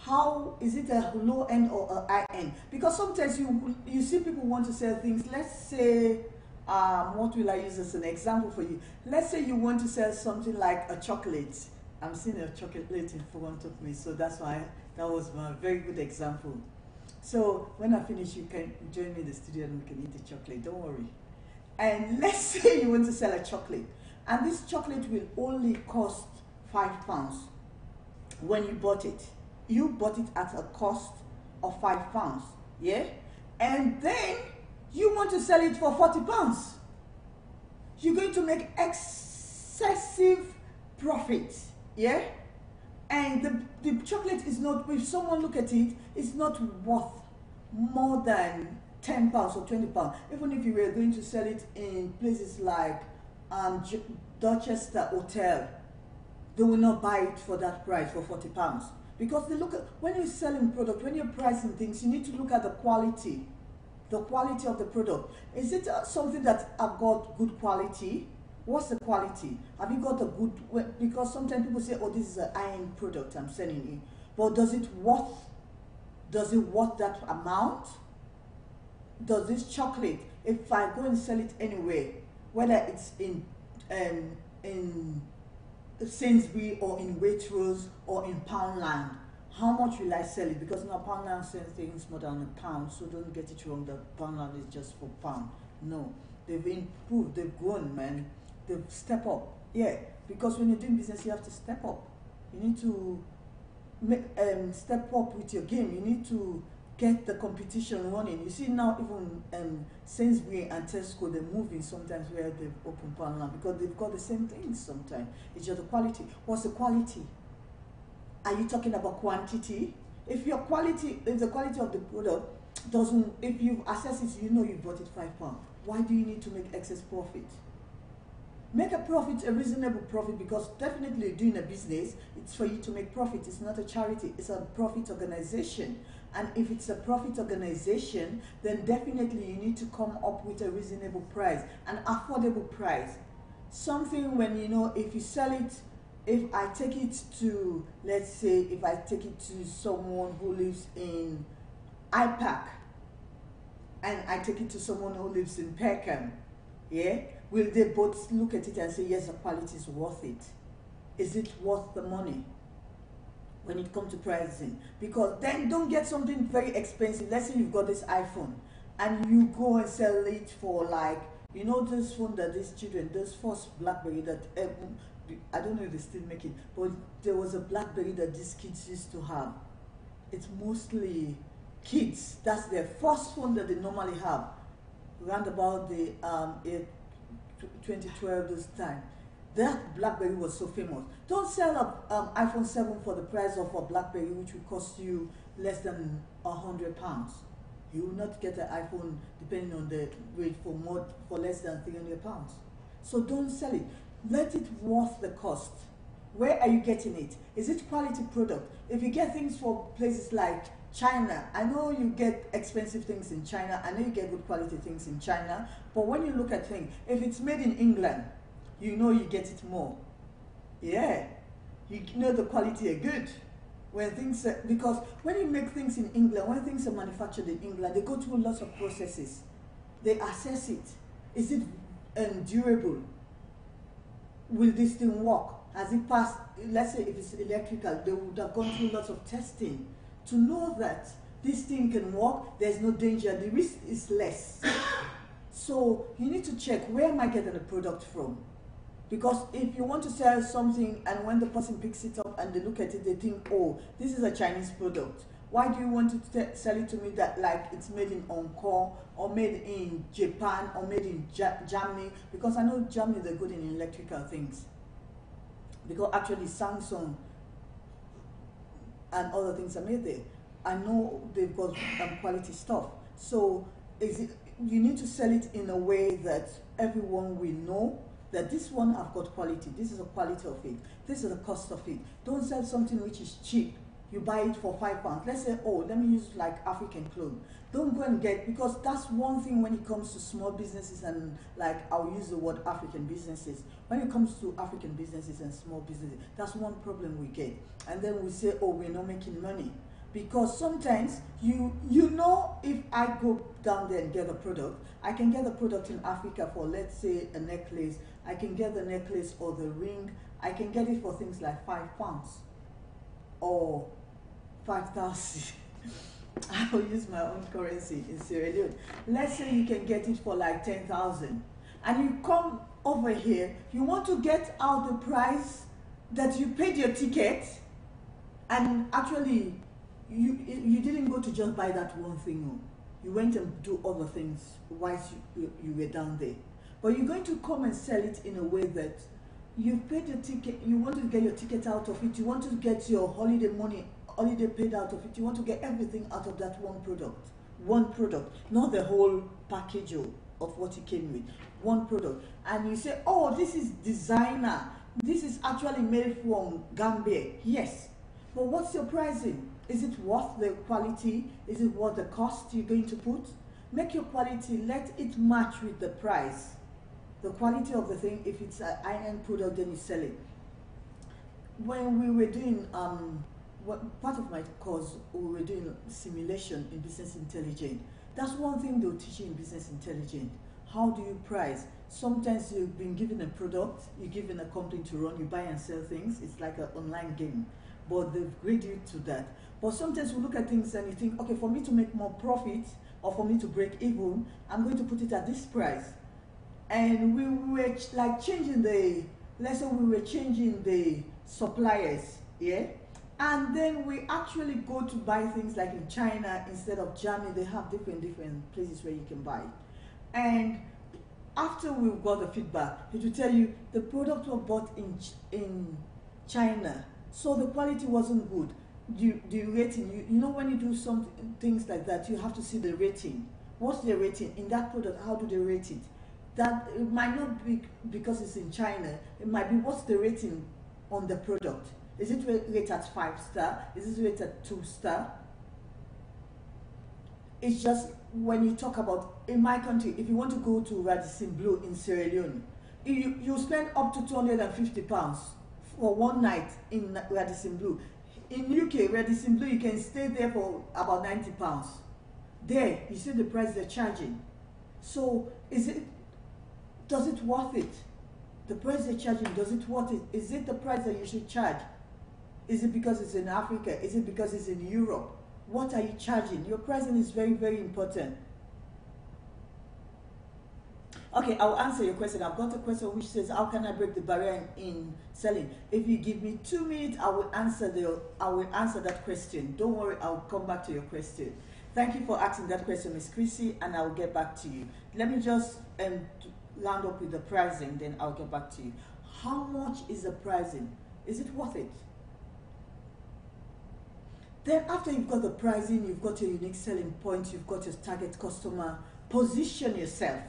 How is it a low end or a high end? Because sometimes you see people want to sell things. Let's say, what will I use as an example for you? Let's say you want to sell something like a chocolate. I'm seeing a chocolate in front of me, so that's why that was my very good example. So when I finish, you can join me in the studio and we can eat the chocolate. Don't worry. And let's say you want to sell a chocolate, and this chocolate will only cost £5 when you bought it. You bought it at a cost of £5, yeah? And then you want to sell it for £40. You're going to make excessive profit, yeah? And the chocolate is not, if someone look at it, it's not worth more than £10 or £20. Even if you were going to sell it in places like Dorchester Hotel, they will not buy it for that price, for £40. Because they look at, when you're selling product, when you're pricing things, you need to look at the quality of the product. Is it something that I've got good quality? What's the quality? Have you got a good, because sometimes people say, oh, this is a high-end product I'm selling you. But does it worth that amount? Does this chocolate, if I go and sell it anywhere, whether it's in Sainsbury or in Waitrose or in Poundland, how much will I sell it? Because now Poundland sells things more than a pound, so don't get it wrong that Poundland is just for pound. No, they've improved, they've grown, man. They've stepped up. Yeah, because when you're doing business, you have to step up. You need to step up with your game. You need to get the competition running. You see now even Sainsbury and Tesco, they're moving sometimes where they've opened Poundland because they've got the same things sometimes. It's just the quality. What's the quality? Are you talking about quantity? If the quality of the product doesn't, if you assess it, you know you bought it £5, why do you need to make excess profit? Make a profit, a reasonable profit, because definitely doing a business, it's for you to make profit. It's not a charity, it's a profit organization. And if it's a profit organization, then definitely you need to come up with a reasonable price, an affordable price. Something when, you know, if you sell it, if I take it to, let's say, if I take it to someone who lives in IPAC, and I take it to someone who lives in Peckham, yeah? Will they both look at it and say, yes, the quality is worth it? Is it worth the money when it comes to pricing? Because then don't get something very expensive. Let's say you've got this iPhone and you go and sell it for, like, you know, this phone that these children, this first BlackBerry that, I don't know if they still make it, but there was a BlackBerry that these kids used to have. It's mostly kids. That's their first phone that they normally have. Round about the 2012 this time, that BlackBerry was so famous. Don't sell a iPhone 7 for the price of a BlackBerry, which will cost you less than £100. You will not get an iPhone, depending on the rate, for less than £300. So don't sell it. Let it worth the cost. Where are you getting it? Is it quality product? If you get things for places like China, I know you get expensive things in China, I know you get good quality things in China, but when you look at things, if it's made in England, you know you get it more. Yeah, you know the quality are good. When things are, because when you make things in England, when things are manufactured in England, they go through lots of processes. They assess it. Is it durable? Will this thing work? Has it passed? Let's say if it's electrical, they would have gone through lots of testing to know that this thing can work, there's no danger, the risk is less. So you need to check, where am I getting the product from? Because if you want to sell something and when the person picks it up and they look at it, they think, oh, this is a Chinese product. Why do you want to sell it to me that like it's made in Hong Kong or made in Japan or made in Germany? Because I know Germany, they're good in electrical things. Because actually Samsung and other things are made there. I know they've got quality stuff. So you need to sell it in a way that everyone will know that this one I've got quality. This is the quality of it. This is the cost of it. Don't sell something which is cheap. You buy it for £5. Let's say, oh, let me use like African clothes. Don't go and get, because that's one thing when it comes to small businesses and like I'll use the word African businesses. When it comes to African businesses and small businesses, that's one problem we get. And then we say, oh, we're not making money. Because sometimes you know, if I go down there and get a product, I can get the product in Africa for, let's say, a necklace. I can get the necklace or the ring. I can get it for things like £5 or 5,000. I will use my own currency in Sierra Leone. Let's say you can get it for like 10,000, and you come over here, you want to get out the price that you paid your ticket, and actually you didn't go to just buy that one thing. No. You went and do other things whilst you were down there. But you're going to come and sell it in a way that you paid the ticket, you want to get your ticket out of it, you want to get your holiday money, holiday paid out of it, you want to get everything out of that one product, not the whole package of what it came with, one product. And you say, oh, this is designer, this is actually made from Gambia. Yes, but what's your pricing? Is it worth the quality? Is it worth the cost you're going to put? Make your quality, let it match with the price. The quality of the thing, if it's an high-end product, then you sell it. When we were doing part of my course, we were doing simulation in business intelligence. That's one thing they'll teach you in business intelligence. How do you price? Sometimes you've been given a product, you're given a company to run, you buy and sell things. It's like an online game, but they've graded you to that. But sometimes we look at things and you think, okay, for me to make more profit or for me to break even, I'm going to put it at this price. And we were like changing the, let's say we were changing the suppliers, yeah? And then we actually go to buy things like in China instead of Germany. They have different places where you can buy. And after we got the feedback, it will tell you the product was bought in China, so the quality wasn't good. The rating, you know, when you do some things like that, you have to see the rating. What's the rating in that product? How do they rate it? That it might not be because it's in China. It might be what's the rating on the product. Is it rated at 5-star? Is it rated at 2-star? It's just when you talk about, in my country, if you want to go to Radisson Blu in Sierra Leone, you spend up to £250 for one night in Radisson Blu. In UK, Radisson Blu, you can stay there for about £90. There, you see the price they're charging. So, does it worth it? The price they're charging, does it worth it? Is it the price that you should charge? Is it because it's in Africa? Is it because it's in Europe? What are you charging? Your pricing is very, very important. Okay, I'll answer your question. I've got a question which says, how can I break the barrier in selling? If you give me 2 minutes, I will answer that question. Don't worry, I'll come back to your question. Thank you for asking that question, Miss Chrissy, and I will get back to you. Let me just land up with the pricing, then I'll get back to you. How much is the pricing? Is it worth it? Then after you've got the pricing, you've got your unique selling point, you've got your target customer, position yourself.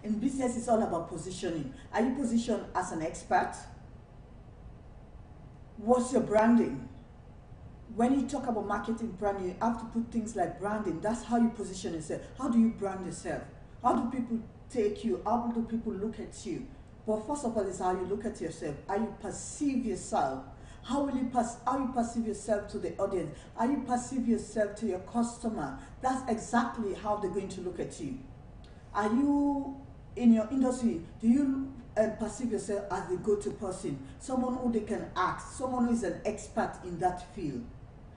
In business, it's all about positioning. Are you positioned as an expert? What's your branding? When you talk about marketing branding, you have to put things like branding. That's how you position yourself. How do you brand yourself? How do people take you? How do people look at you? But first of all, is how you look at yourself. How you perceive yourself. How you perceive yourself to the audience? How you perceive yourself to your customer? That's exactly how they're going to look at you. Are you, in your industry, do you perceive yourself as the go-to person? Someone who they can ask, someone who is an expert in that field,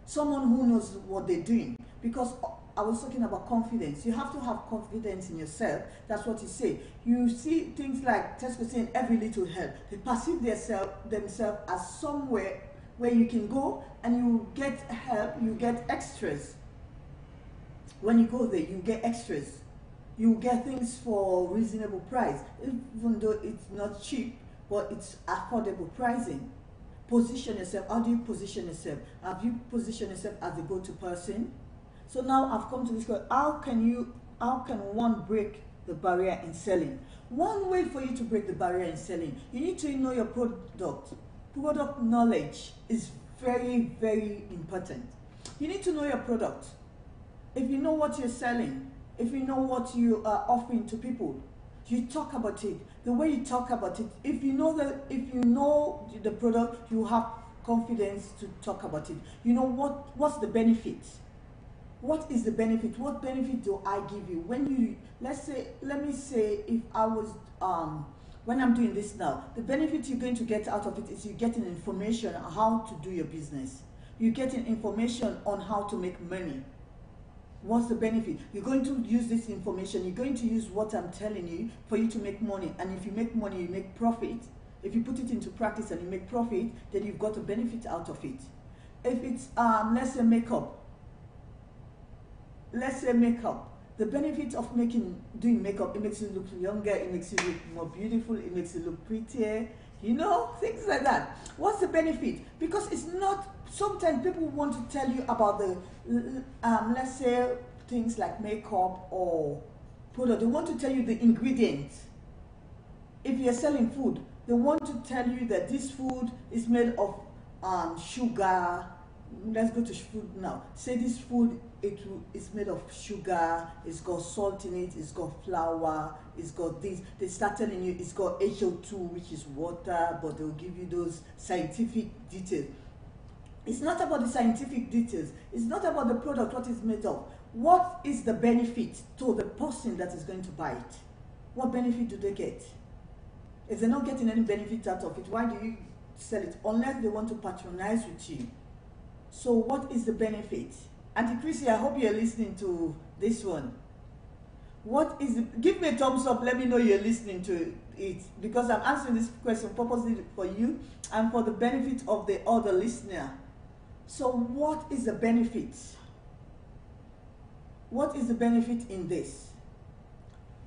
someone who knows what they're doing. Because I was talking about confidence. You have to have confidence in yourself. That's what you say. You see things like Tesco saying every little help. They perceive themselves as somewhere where you can go and you get help, you get extras. When you go there, you get extras. You get things for reasonable price, even though it's not cheap, but it's affordable pricing. Position yourself. How do you position yourself? Have you positioned yourself as a go-to person? So now I've come to this question. How can one break the barrier in selling? One way for you to break the barrier in selling, you need to know your product. Product knowledge is very, very important. You need to know your product. If you know what you're selling, if you know what you are offering to people, you talk about it. The way you talk about it, if you know the product, you have confidence to talk about it. You know what's the benefit? What is the benefit? What benefit do I give you? When you, let me say if I was, when I'm doing this now, the benefit you're going to get out of it is you're getting information on how to do your business. You're getting information on how to make money. What's the benefit? You're going to use this information, you're going to use what I'm telling you for you to make money. And if you make money, you make profit. If you put it into practice and you make profit, then you've got a benefit out of it. If it's, let's say makeup, the benefit of doing makeup, it makes you look younger, it makes you look more beautiful, it makes you look prettier, you know, things like that. What's the benefit? Because it's not, sometimes people want to tell you about the, let's say things like makeup or product. They want to tell you the ingredients. If you're selling food, they want to tell you that this food is made of sugar. Let's go to food now. Say this food, it's made of sugar, it's got salt in it, it's got flour, it's got this. They start telling you it's got 2 which is water, but they'll give you those scientific details. It's not about the scientific details. It's not about the product, what it's made of. What is the benefit to the person that is going to buy it? What benefit do they get? If they're not getting any benefit out of it, why do you sell it? Unless they want to patronize with you. So what is the benefit? Auntie Chrissy, I hope you're listening to this one. What is it? Give me a thumbs up, let me know you're listening to it, because I'm answering this question purposely for you and for the benefit of the other listener. So what is the benefit? What is the benefit in this?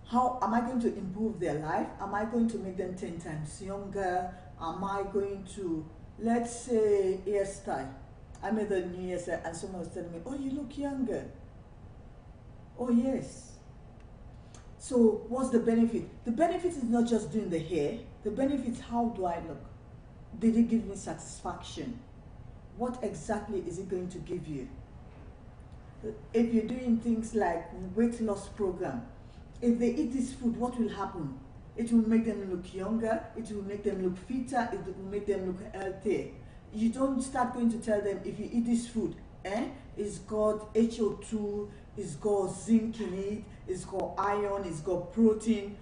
How am I going to improve their life? Am I going to make them 10 times younger? Am I going to, let's say, hairstyle? I made a new hairstyle and someone was telling me, oh, you look younger. Oh, yes. So what's the benefit? The benefit is not just doing the hair. The benefit is, how do I look? Did it give me satisfaction? What exactly is it going to give you? If you're doing things like weight loss program, if they eat this food, what will happen? It will make them look younger, it will make them look fitter, it will make them look healthier. You don't start going to tell them, if you eat this food, it's got HO2, it's got zinc in it, it's got iron, it's got protein.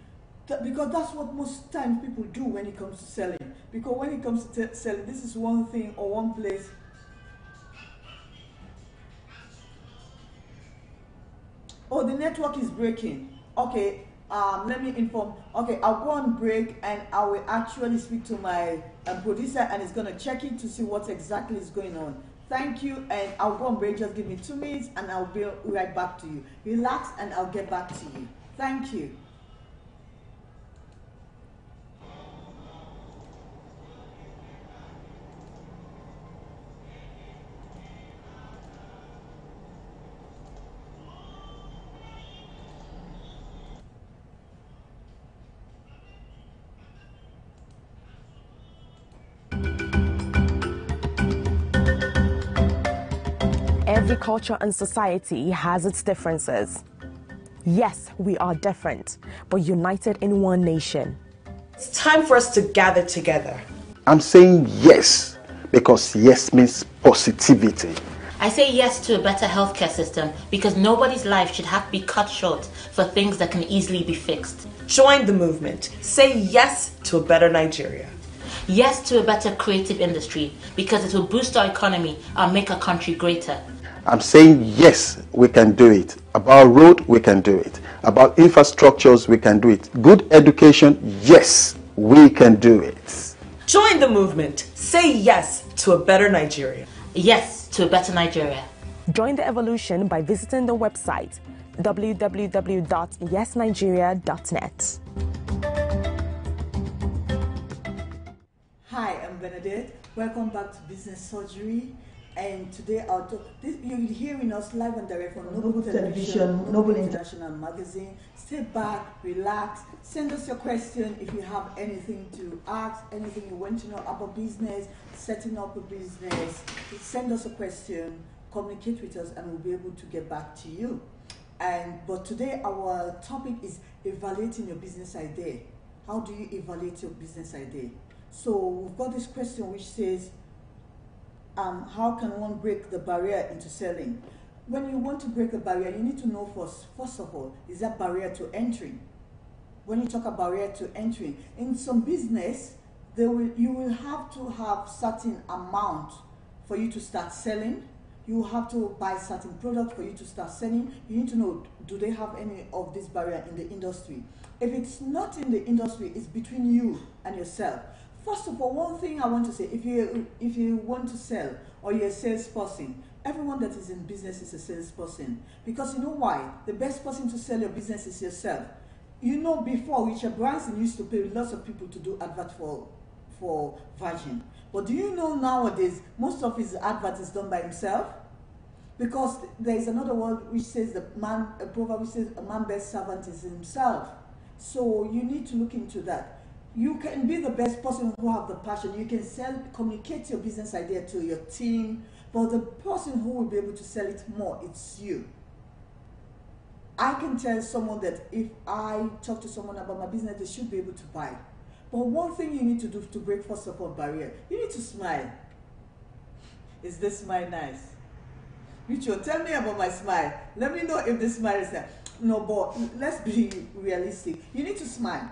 Because that's what most times people do when it comes to selling. Because when it comes to selling, this is one thing or one place. Oh, the network is breaking. Okay, let me inform. Okay, I'll go on break and I will actually speak to my producer, and he's going to check it to see what exactly is going on. Thank you, and I'll go on break. Just give me 2 minutes and I'll be right back to you. Relax and I'll get back to you. Thank you. Every culture and society has its differences. Yes, we are different, but united in one nation. It's time for us to gather together. I'm saying yes, because yes means positivity. I say yes to a better healthcare system because nobody's life should have to be cut short for things that can easily be fixed. Join the movement. Say yes to a better Nigeria. Yes to a better creative industry because it will boost our economy and make our country greater. I'm saying yes, we can do it. About road, we can do it. About infrastructures, we can do it. Good education, yes, we can do it. Join the movement. Say yes to a better Nigeria. Yes to a better Nigeria. Join the evolution by visiting the website www.yesnigeria.net. Hi, I'm Bernadette. Welcome back to Business Surgery. And today I'll talk. You're hearing us live and direct from Noble Television, Noble International Magazine. Stay back, relax. Send us your question if you have anything to ask, anything you want to know about business, setting up a business. Send us a question, communicate with us, and we'll be able to get back to you. But today our topic is evaluating your business idea. How do you evaluate your business idea? So we've got this question which says, how can one break the barrier into selling? When you want to break a barrier, you need to know first of all, is that barrier to entry? When you talk about barrier to entry, in some business, you will have to have certain amount for you to start selling. You will have to buy certain product for you to start selling. You need to know, do they have any of this barrier in the industry? If it's not in the industry, it's between you and yourself. First of all, one thing I want to say, if you want to sell or you're a salesperson, everyone that is in business is a salesperson. Because you know why? The best person to sell your business is yourself. You know, before, Richard Branson used to pay lots of people to do advert for Virgin. But do you know nowadays, most of his advert is done by himself? Because there is another word which says, a proverb which says, a man's best servant is himself. So you need to look into that. You can be the best person who have the passion. You can communicate your business idea to your team, but the person who will be able to sell it more, it's you. I can tell someone that if I talk to someone about my business, they should be able to buy. But one thing you need to do to break first of all barrier, you need to smile. Is this smile nice? Richard, tell me about my smile. Let me know if this smile is nice. No, but let's be realistic. You need to smile.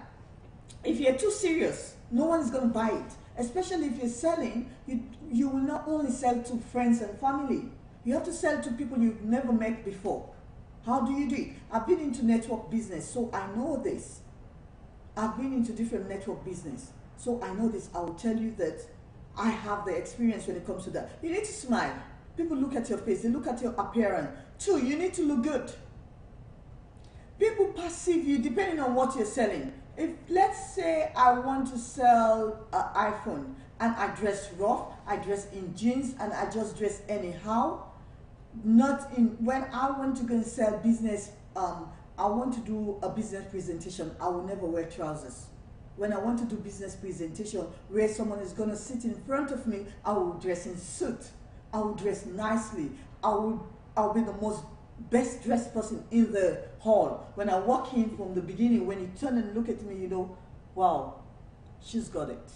If you're too serious, no one's going to buy it. Especially if you're selling, you will not only sell to friends and family. You have to sell to people you've never met before. How do you do it? I've been into network business, so I know this. I've been into different network business, so I know this. I will tell you that I have the experience when it comes to that. You need to smile. People look at your face, they look at your appearance. 2, you need to look good. People perceive you depending on what you're selling. If, let's say, I want to sell an iPhone and I dress rough, I dress in jeans and I just dress anyhow, not in, when I want to go and sell business, I want to do a business presentation, I will never wear trousers. When I want to do business presentation where someone is going to sit in front of me, I will dress in suit. I will dress nicely. I'll be the most best dressed person in the hall. When I walk in from the beginning, when you turn and look at me, you know, wow, she's got it.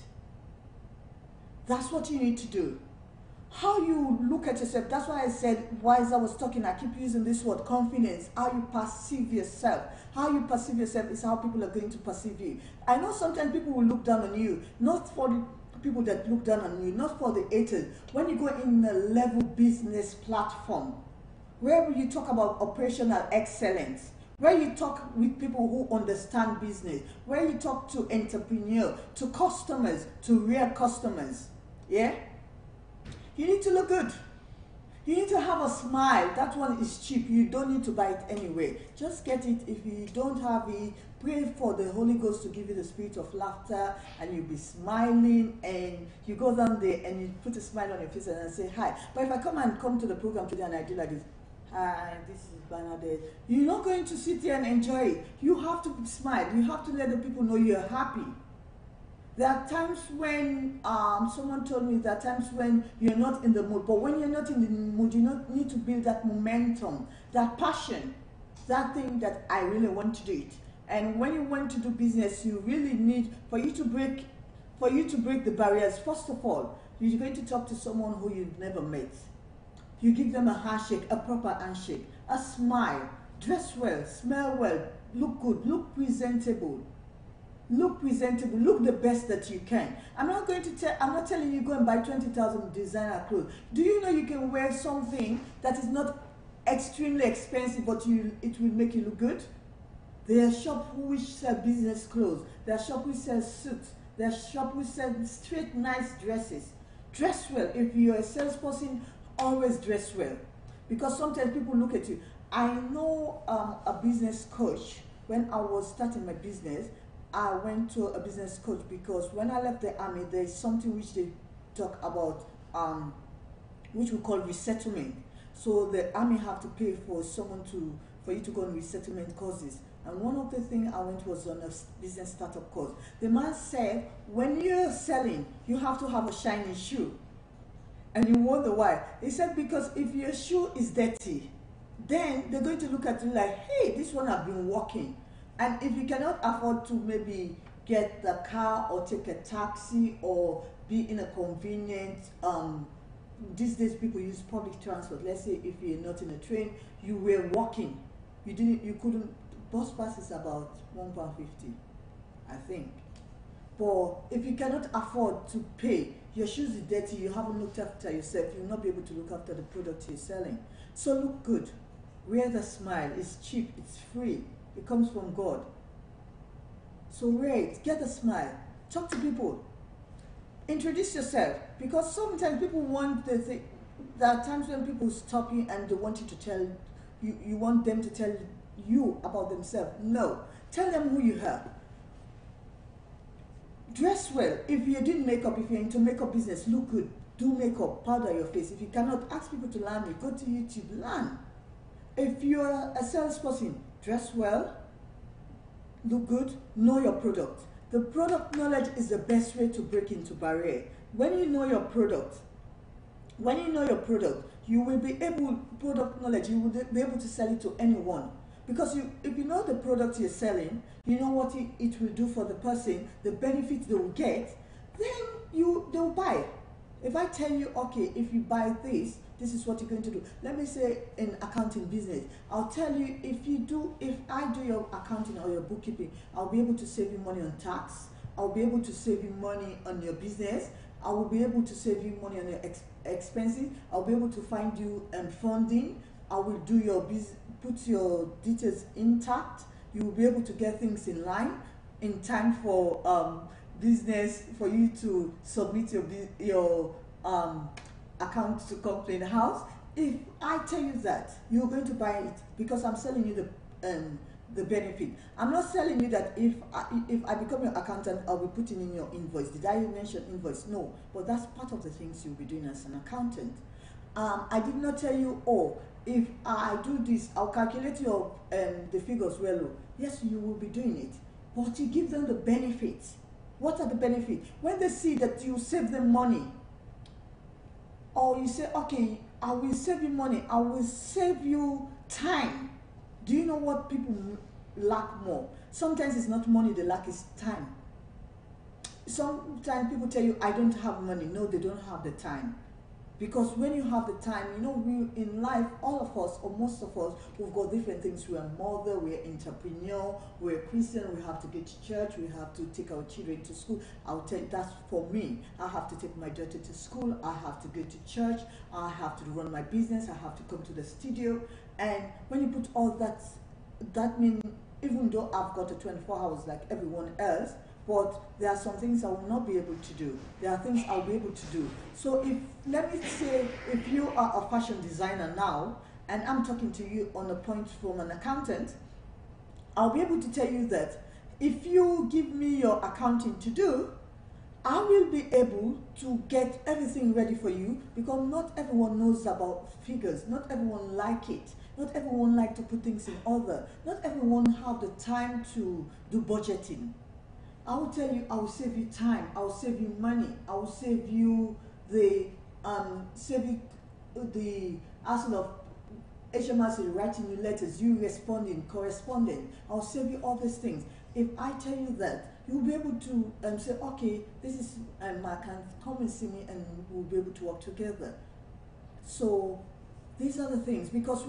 That's what you need to do. How you look at yourself, that's why I said, while I was talking, I keep using this word, confidence. How you perceive yourself. How you perceive yourself is how people are going to perceive you. I know sometimes people will look down on you, not for the people that look down on you, not for the haters. When you go in a level business platform, where you talk about operational excellence, where you talk with people who understand business, where you talk to entrepreneurs, to customers, to real customers, yeah? You need to look good. You need to have a smile. That one is cheap. You don't need to buy it anyway. Just get it. If you don't have it, pray for the Holy Ghost to give you the spirit of laughter, and you'll be smiling, and you go down there and you put a smile on your face and say hi. But if I come to the program today and I do like this, hi, this is Bernadette, you're not going to sit here and enjoy it. You have to smile. You have to let the people know you're happy. There are times when, someone told me there are times when you're not in the mood, but when you're not in the mood, you not need to build that momentum, that passion, that thing that I really want to do it. And when you want to do business, you really need, for you to break the barriers, first of all, you're going to talk to someone who you've never met. You give them a handshake, a proper handshake, a smile, dress well, smell well, look good, look presentable. Look presentable, look the best that you can. I'm not telling you go and buy 20,000 designer clothes. Do you know you can wear something that is not extremely expensive, but it will make you look good? There are shops which sell business clothes. There are shops which sell suits. There are shops which sell straight, nice dresses. Dress well. If you're a salesperson, always dress well. Because sometimes people look at you. I know a business coach. When I was starting my business, I went to a business coach because when I left the army, there is something which they talk about, which we call resettlement. So the army have to pay for you to go on resettlement courses. And one of the things I went was on a business startup course. The man said, when you're selling, you have to have a shiny shoe. And you wonder why. He said, because if your shoe is dirty, then they're going to look at you like, hey, this one I've been walking. And if you cannot afford to maybe get the car or take a taxi or be in a convenient, these days people use public transport. Let's say if you're not in a train, you were walking. You couldn't, bus pass is about £1.50, I think. But if you cannot afford to pay, your shoes are dirty, you haven't looked after yourself, you'll not be able to look after the product you're selling. So look good. Wear the smile. It's cheap, it's free. It comes from God. So wear it, get a smile, talk to people, introduce yourself, because sometimes people want the thing. There are times when people stop you and they want you to tell you want them to tell you about themselves. No, tell them who you are. Dress well. If you're doing makeup, if you're into makeup business, look good. Do makeup, powder your face. If you cannot, ask people to learn it. Go to YouTube, learn. If you're a salesperson, dress well, look good, know your product. The product knowledge is the best way to break into barrier. When you know your product, you will be able, product knowledge, you will be able to sell it to anyone. Because if you know the product you're selling, you know what it will do for the person, the benefits they will get, then they'll buy. If I tell you, okay, if you buy this, this is what you're going to do. Let me say in accounting business, I'll tell you, if I do your accounting or your bookkeeping, I'll be able to save you money on tax. I'll be able to save you money on your business. I will be able to save you money on your expenses. I'll be able to find you funding. I will do your put your details intact. You will be able to get things in line in time for business, for you to submit your account to Complaint House. If I tell you that, you're going to buy it because I'm selling you the benefit. I'm not selling you that if I become your accountant, I'll be putting in your invoice. Did I mention invoice? No, but that's part of the things you'll be doing as an accountant. I did not tell you, oh, if I do this, I'll calculate your the figures well. Yes, you will be doing it, but you give them the benefits. What are the benefits? When they see that you save them money, or you say, okay, I will save you money, I will save you time. Do you know what people lack more? Sometimes it's not money they lack, it's time. Sometimes people tell you, I don't have money. No, they don't have the time. Because when you have the time, you know, we in life, all of us, or most of us, we've got different things. We're a mother, we're entrepreneur, we're a Christian, we have to get to church, we have to take our children to school. I'll tell you, that's for me. I have to take my daughter to school, I have to go to church, I have to run my business, I have to come to the studio. And when you put all that, that means even though I've got a 24 hours like everyone else, but there are some things I will not be able to do. There are things I'll be able to do. So let me say, if you are a fashion designer now, and I'm talking to you on a point from an accountant, I'll be able to tell you that if you give me your accounting to do, I will be able to get everything ready for you, because not everyone knows about figures. Not everyone like it. Not everyone like to put things in order. Not everyone have the time to do budgeting. I will tell you, I will save you time, I will save you money, I will save you the hassle of HMRC writing you letters, you responding, corresponding. I'll save you all these things. If I tell you that, you'll be able to say, okay, this is my account, come and see me and we'll be able to work together. So these are the things, because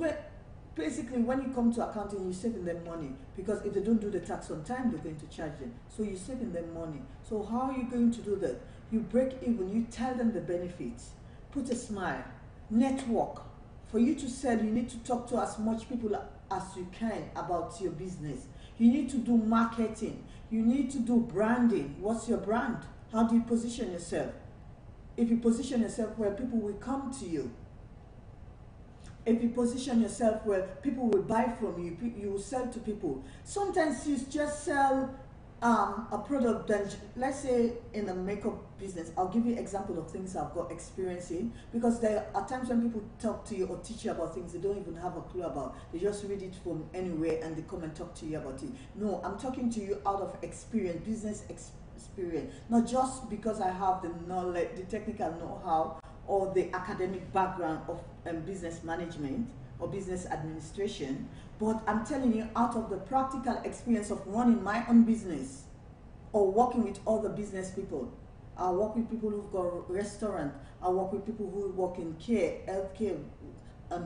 basically, when you come to accounting, you're saving them money, because if they don't do the tax on time, they're going to charge them. So you're saving them money. So how are you going to do that? You break even, you tell them the benefits, put a smile, network. For you to sell, you need to talk to as much people as you can about your business. You need to do marketing. You need to do branding. What's your brand? How do you position yourself? If you position yourself well, people will come to you. If you position yourself well, people will buy from you, you will sell to people. Sometimes you just sell a product that, let's say in the makeup business, I'll give you an example of things I've got experience in, because there are times when people talk to you or teach you about things they don't even have a clue about. They just read it from anywhere and they come and talk to you about it. No, I'm talking to you out of experience, business experience, not just because I have the knowledge, the technical know-how, or the academic background of business management or business administration, but I'm telling you out of the practical experience of running my own business or working with other business people. I work with people who've got restaurants, I work with people who work in care, healthcare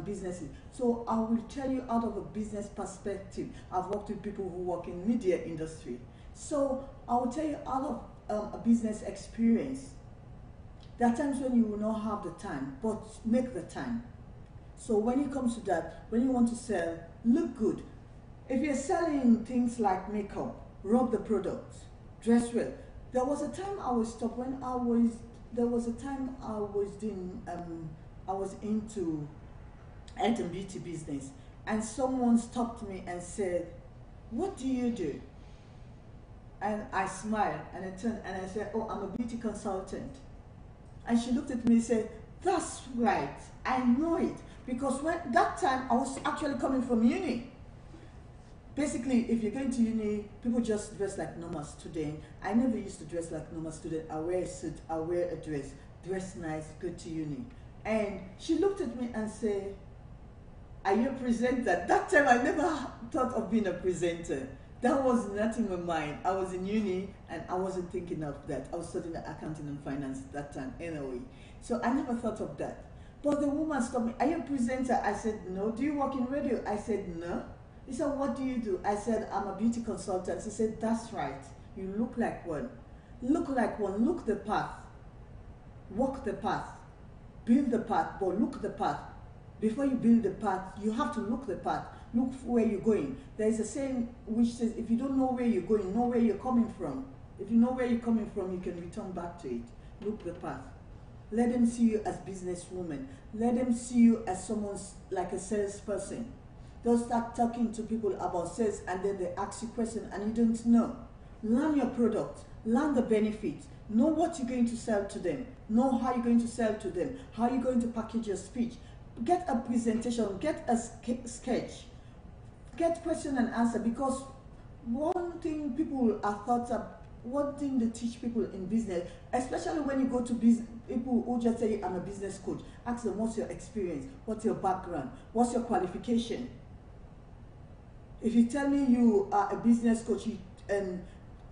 businesses. So I will tell you out of a business perspective. I've worked with people who work in media industry. So I will tell you out of a business experience. There are times when you will not have the time, but make the time. So when it comes to that, when you want to sell, look good. If you're selling things like makeup, rub the product, dress well. There was a time I was stopped when there was a time I was doing, I was into health and beauty business, and someone stopped me and said, "What do you do?" And I smiled and I turned and I said, "Oh, I'm a beauty consultant." And she looked at me and said, "That's right, I know it." Because when that time I was actually coming from uni. Basically, if you're going to uni, people just dress like normal student. I never used to dress like normal student. I wear a suit, I wear a dress nice, go to uni. And she looked at me and said, "Are you a presenter?" That time I never thought of being a presenter. That was not in my mind. I was in uni and I wasn't thinking of that. I was studying accounting and finance at that time anyway. So I never thought of that. But the woman stopped me. Are you a presenter? I said, no. Do you work in radio? I said, no. He said, what do you do? I said, I'm a beauty consultant. He said, that's right. You look like one. Look like one. Look the path. Walk the path. Build the path, but look the path. Before you build the path, you have to look the path. Look where you're going. There is a saying which says, if you don't know where you're going, know where you're coming from. If you know where you're coming from, you can return back to it. Look the path. Let them see you as businesswoman. Let them see you as someone like a salesperson. Don't start talking to people about sales and then they ask you questions and you don't know. Learn your product. Learn the benefits. Know what you're going to sell to them. Know how you're going to sell to them. How you're going to package your speech. Get a presentation. Get a sketch. Get question and answer, because one thing people are thought of, one thing they teach people in business, especially when you go to business, people who just say, I'm a business coach, ask them, what's your experience? What's your background? What's your qualification? If you tell me you are a business coach and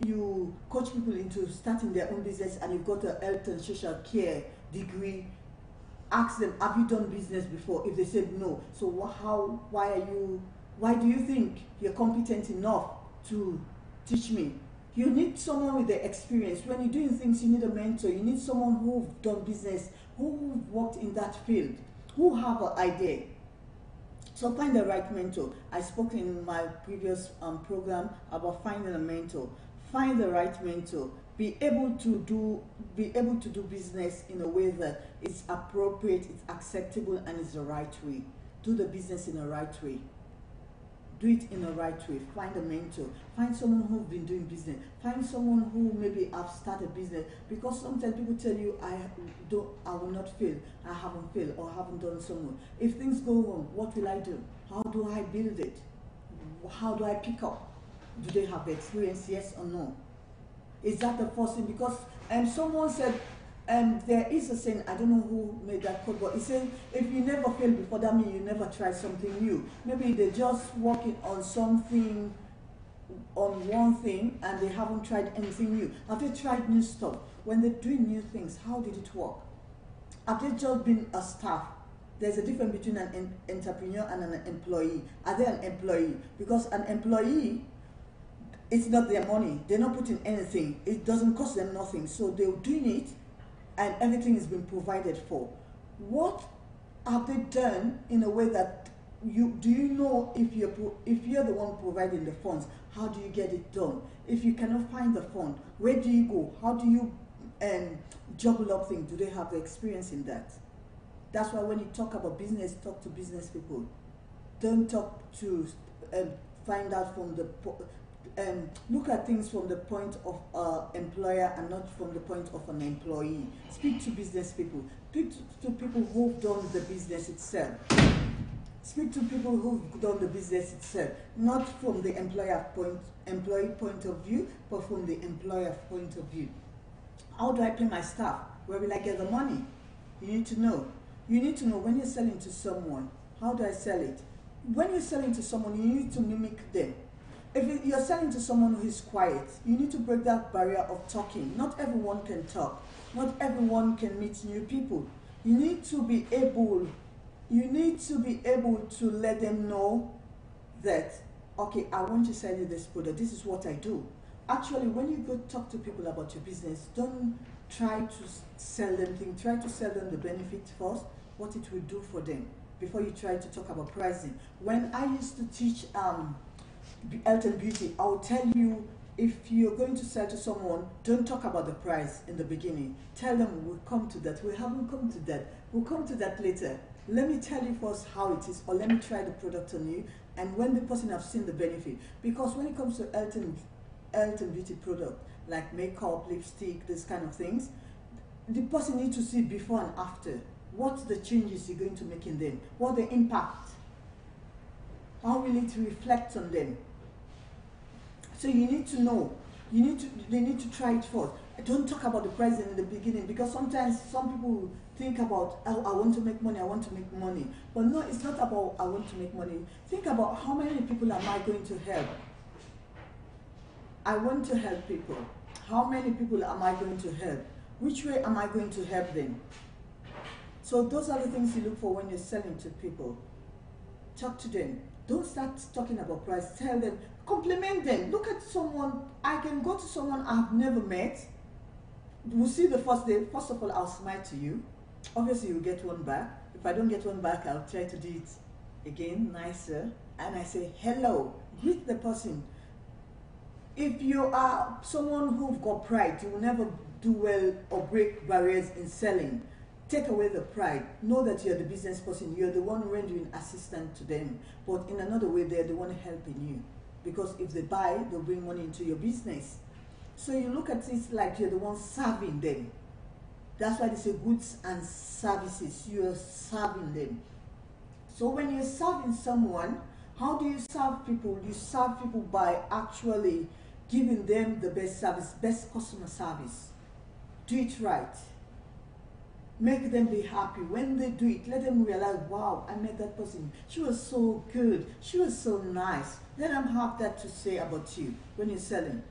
you coach people into starting their own business and you've got a health and social care degree, ask them, have you done business before? If they said no, so why do you think you're competent enough to teach me? You need someone with the experience. When you're doing things, you need a mentor. You need someone who's done business, who worked in that field, who have an idea. So find the right mentor. I spoke in my previous program about finding a mentor. Find the right mentor. Be able to do business in a way that it's appropriate, it's acceptable, and it's the right way. Do the business in the right way. Do it in the right way. Find a mentor. Find someone who's been doing business. Find someone who maybe have started business. Because sometimes people tell you, I will not fail. I haven't failed or haven't done something. If things go wrong, what will I do? How do I build it? How do I pick up? Do they have the experience? Yes or no? Is that the first thing? Because someone said, there is a saying, I don't know who made that quote, but it says, if you never fail before, that means you never try something new. Maybe they're just working on something, on one thing, and they haven't tried anything new. Have they tried new stuff? When they're doing new things, how did it work? Have they just been a staff? There's a difference between an entrepreneur and an employee. Are they an employee? Because an employee, it's not their money. They're not putting anything. It doesn't cost them nothing. So they're doing it, and everything is being provided for. What have they done in a way that do you know if you're the one providing the funds, how do you get it done? If you cannot find the fund, where do you go? How do you juggle up things? Do they have the experience in that? That's why when you talk about business, talk to business people. Don't talk to find out from the look at things from the point of employer and not from the point of an employee. Speak to business people. Speak to people who've done the business itself. Speak to people who've done the business itself, not from the employee point of view, but from the employer point of view. How do I pay my staff? Where will I get the money? You need to know. You need to know when you're selling to someone, how do I sell it? When you're selling to someone, you need to mimic them. If you're selling to someone who is quiet, you need to break that barrier of talking. Not everyone can talk. Not everyone can meet new people. You need to be able to let them know that, okay, I want to sell you this product. This is what I do. Actually, when you go talk to people about your business, don't try to sell them things. Try to sell them the benefit first, what it will do for them, before you try to talk about pricing. When I used to teach health and beauty, I'll tell you, if you're going to sell to someone, don't talk about the price in the beginning. Tell them we'll come to that. We haven't come to that. We'll come to that later. Let me tell you first how it is, or let me try the product on you, and when the person has seen the benefit. Because when it comes to health and beauty product, like makeup, lipstick, these kind of things, the person needs to see before and after. What the changes you're going to make in them? What the impact? How will it reflect on them? So you need to know. They need to try it first. Don't talk about the price in the beginning, because sometimes some people think about, oh, I want to make money, I want to make money. But no, it's not about I want to make money. Think about how many people am I going to help? I want to help people. How many people am I going to help? Which way am I going to help them? So those are the things you look for when you're selling to people. Talk to them. Don't start talking about price. Tell them, compliment them. Look at someone. I can go to someone I've never met. We'll see the first day. First of all, I'll smile to you. Obviously, you'll get one back. If I don't get one back, I'll try to do it again, nicer. And I say, hello. Greet the person. If you are someone who've got pride, you will never do well or break barriers in selling. Take away the pride. Know that you're the business person. You're the one rendering assistance to them. But in another way, they're the one helping you. Because if they buy, they'll bring money into your business. So you look at it like you're the one serving them. That's why they say goods and services. You're serving them. So when you're serving someone, how do you serve people? You serve people by actually giving them the best service, best customer service. Do it right. Make them be happy. When they do it, let them realize, wow, I met that person. She was so good. She was so nice. Let them have that to say about you when you're selling.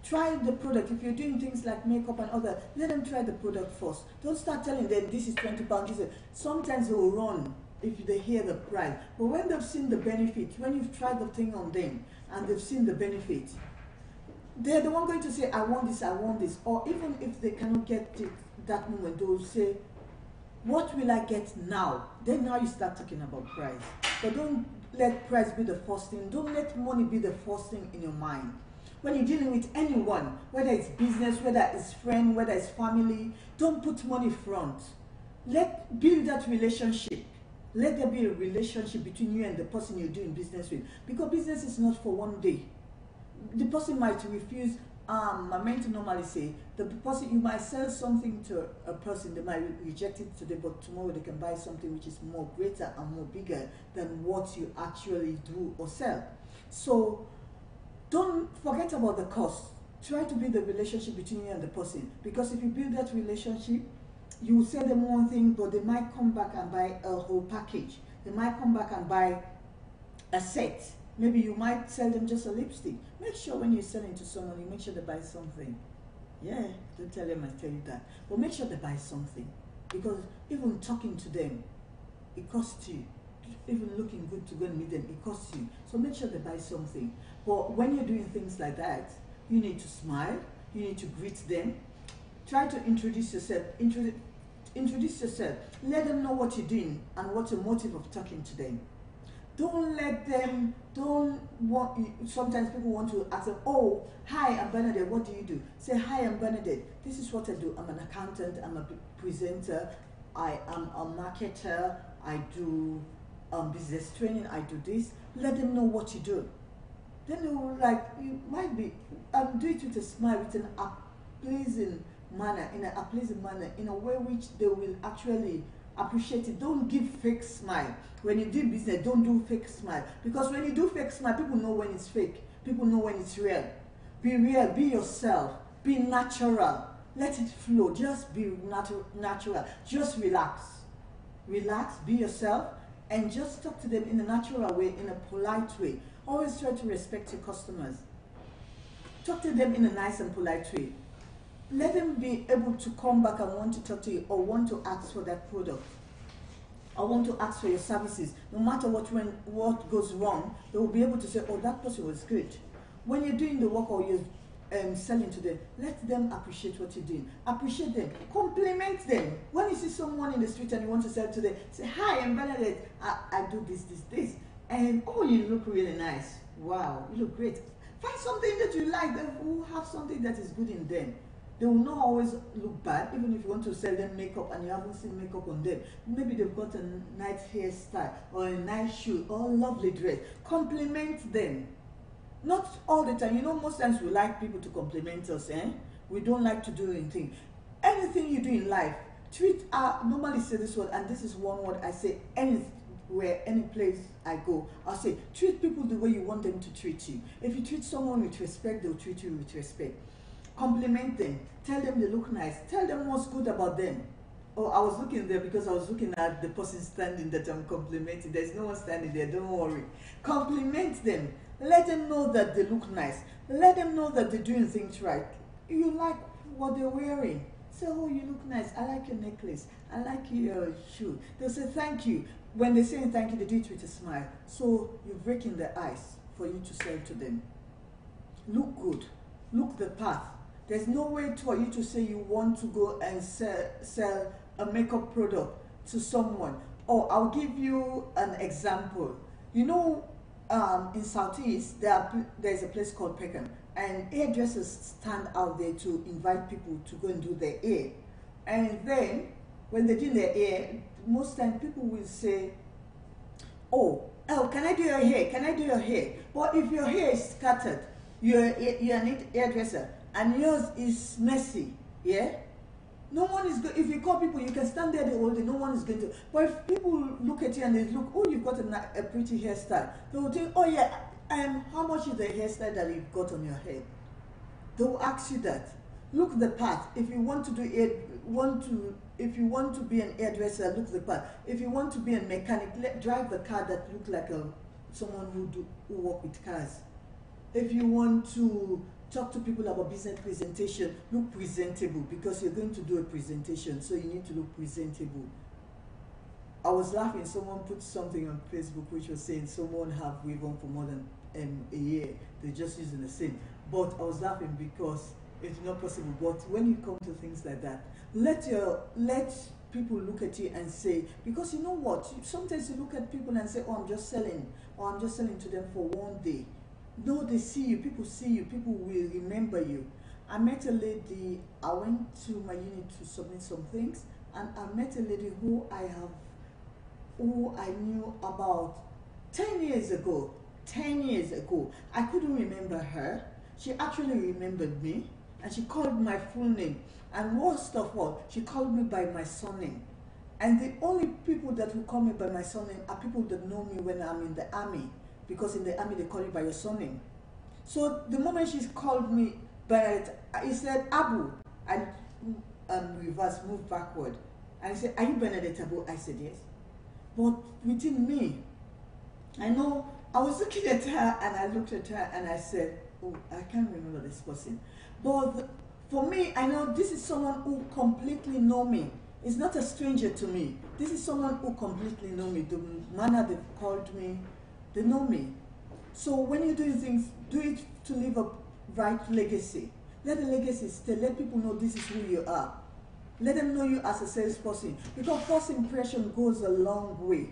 Try the product. If you're doing things like makeup and other, let them try the product first. Don't start telling them this is £20. Sometimes they will run if they hear the price. But when they've seen the benefit, when you've tried the thing on them and they've seen the benefit, they're the one going to say, I want this, I want this. Or even if they cannot get it that moment, they'll say, what will I get now? Then now you start talking about price. But don't let price be the first thing. Don't let money be the first thing in your mind. When you're dealing with anyone, whether it's business, whether it's friend, whether it's family, don't put money front. Build that relationship. Let there be a relationship between you and the person you're doing business with. Because business is not for one day. The person might refuse. My mentor normally say, the person, you might sell something to a person, they might reject it today, but tomorrow they can buy something which is more greater and more bigger than what you actually do or sell. So don't forget about the cost. Try to build the relationship between you and the person. Because if you build that relationship, you will sell them one thing, but they might come back and buy a whole package. They might come back and buy a set. Maybe you might sell them just a lipstick. Make sure when you're selling to someone, you make sure they buy something. Yeah, don't tell them I tell you that. But make sure they buy something. Because even talking to them, it costs you. Even looking good to go and meet them, it costs you. So make sure they buy something. But when you're doing things like that, you need to smile. You need to greet them. Try to introduce yourself. Introduce yourself. Let them know what you're doing and what's your motive of talking to them. Don't let them, sometimes people want to ask them, oh, hi, I'm Bernadette, what do you do? Say, hi, I'm Bernadette, this is what I do. I'm an accountant, I'm a presenter, I am a marketer, I do business training, I do this. Let them know what you do. Then you might be, do it with a smile, with an pleasing manner, in a way which they will actually appreciate it. Don't give fake smile. When you do business, don't do fake smile. Because when you do fake smile, people know when it's fake. People know when it's real. Be real, be yourself, be natural. Let it flow, just be natural. Just relax. Relax, be yourself, and just talk to them in a natural way, in a polite way. Always try to respect your customers. Talk to them in a nice and polite way. Let them be able to come back and want to talk to you or want to ask for that product. or want to ask for your services. No matter what goes wrong, they will be able to say, oh, that person was good. When you're doing the work or you're selling to them, let them appreciate what you're doing. Appreciate them. Compliment them. When you see someone in the street and you want to sell to them, say, hi, I'm Bernadette. I do this. And, oh, you look really nice. Wow, you look great. Find something that you like. They will have something that is good in them. They will not always look bad, even if you want to sell them makeup and you haven't seen makeup on them. Maybe they've got a nice hairstyle or a nice shoe or a lovely dress. Compliment them. Not all the time. You know, most times we like people to compliment us, eh? We don't like to do anything. Anything you do in life, I normally say this word, and this is one word I say anywhere, any place I go, I'll say, treat people the way you want them to treat you. If you treat someone with respect, they'll treat you with respect. Compliment them. Tell them they look nice. Tell them what's good about them. Oh, I was looking there because I was looking at the person standing that I'm complimenting. There's no one standing there, don't worry. Compliment them. Let them know that they look nice. Let them know that they're doing things right. You like what they're wearing. Say, oh, you look nice. I like your necklace. I like your shoe. They'll say thank you. When they say thank you, they do it with a smile. So you're breaking the ice for you to sell to them. Look good. Look the path. There's no way for you to say you want to go and sell a makeup product to someone. Oh, I'll give you an example. You know, in Southeast, there's a place called Peckham, and hairdressers stand out there to invite people to go and do their hair. And then, when they do their hair, most times people will say, oh, can I do your hair? Can I do your hair? But if your hair is scattered, you're an hairdresser, and yours is messy, yeah? No one is going. If you call people, you can stand there the whole day. No one is going to. But if people look at you and they look, oh, you've got a pretty hairstyle, they will think, oh yeah, how much is the hairstyle that you've got on your head? They will ask you that. Look the path. If you want to do it, if you want to be an hairdresser, look the path. If you want to be a mechanic, drive the car that look like someone who work with cars. If you want to talk to people about business presentation, look presentable, because you're going to do a presentation, so you need to look presentable. I was laughing, someone put something on Facebook which was saying someone have wave on for more than a year, they're just using the same. But I was laughing because it's not possible. But when you come to things like that, let people look at you and say, because you know what, sometimes you look at people and say, oh, I'm just selling, or I'm just selling to them for one day. No, they see you, people will remember you. I met a lady, I went to my unit to submit some things, and I met a lady who I knew about 10 years ago. 10 years ago. I couldn't remember her. She actually remembered me, and she called my full name. And worst of all, she called me by my surname. And the only people that will call me by my surname are people that know me when I'm in the army. Because in the army, they call you by your surname. So the moment she called me Bernadette, he said, Abu, and reverse, move backward. And he said, are you Bernadette Abu? I said, yes. But within me, I know, I was looking at her, and I looked at her, and I said, oh, I can't remember this person. But for me, I know this is someone who completely know me. It's not a stranger to me. This is someone who completely know me. The manner they've called me, they know me. So when you do things, do it to leave a right legacy. Let the legacy stay. Let people know this is who you are. Let them know you as a salesperson. Because first impression goes a long way.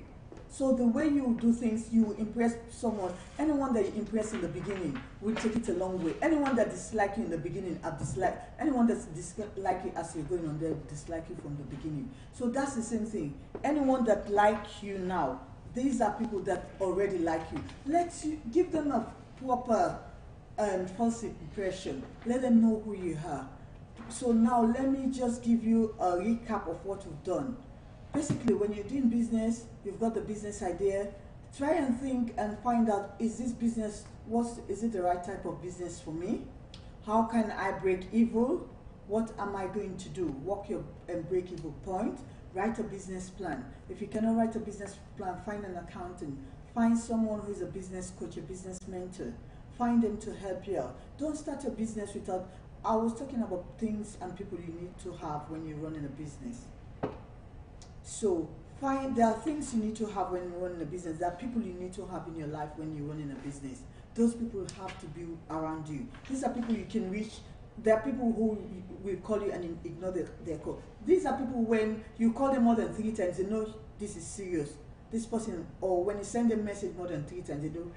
So the way you do things, you impress someone. Anyone that you impress in the beginning will take it a long way. Anyone that dislike you in the beginning, anyone that's dislike you as you're going on there, dislike you from the beginning. So that's the same thing. Anyone that like you now, these are people that already like you. Give them a proper false impression. Let them know who you are. So now let me just give you a recap of what we've done. Basically, when you're doing business, you've got the business idea. Try and think and find out, is this business, is it the right type of business for me? How can I break even? What am I going to do? Work your break even point. Write a business plan. If you cannot write a business plan, find an accountant. Find someone who is a business coach, a business mentor. Find them to help you out. Don't start a business without, I was talking about things and people you need to have when you're running a business. So there are things you need to have when you're running a business. There are people you need to have in your life when you're running a business. Those people have to be around you. These are people you can reach. There are people who will call you and ignore their call. These are people when you call them more than 3 times, they know this is serious. This person, or when you send them a message more than 3 times, they know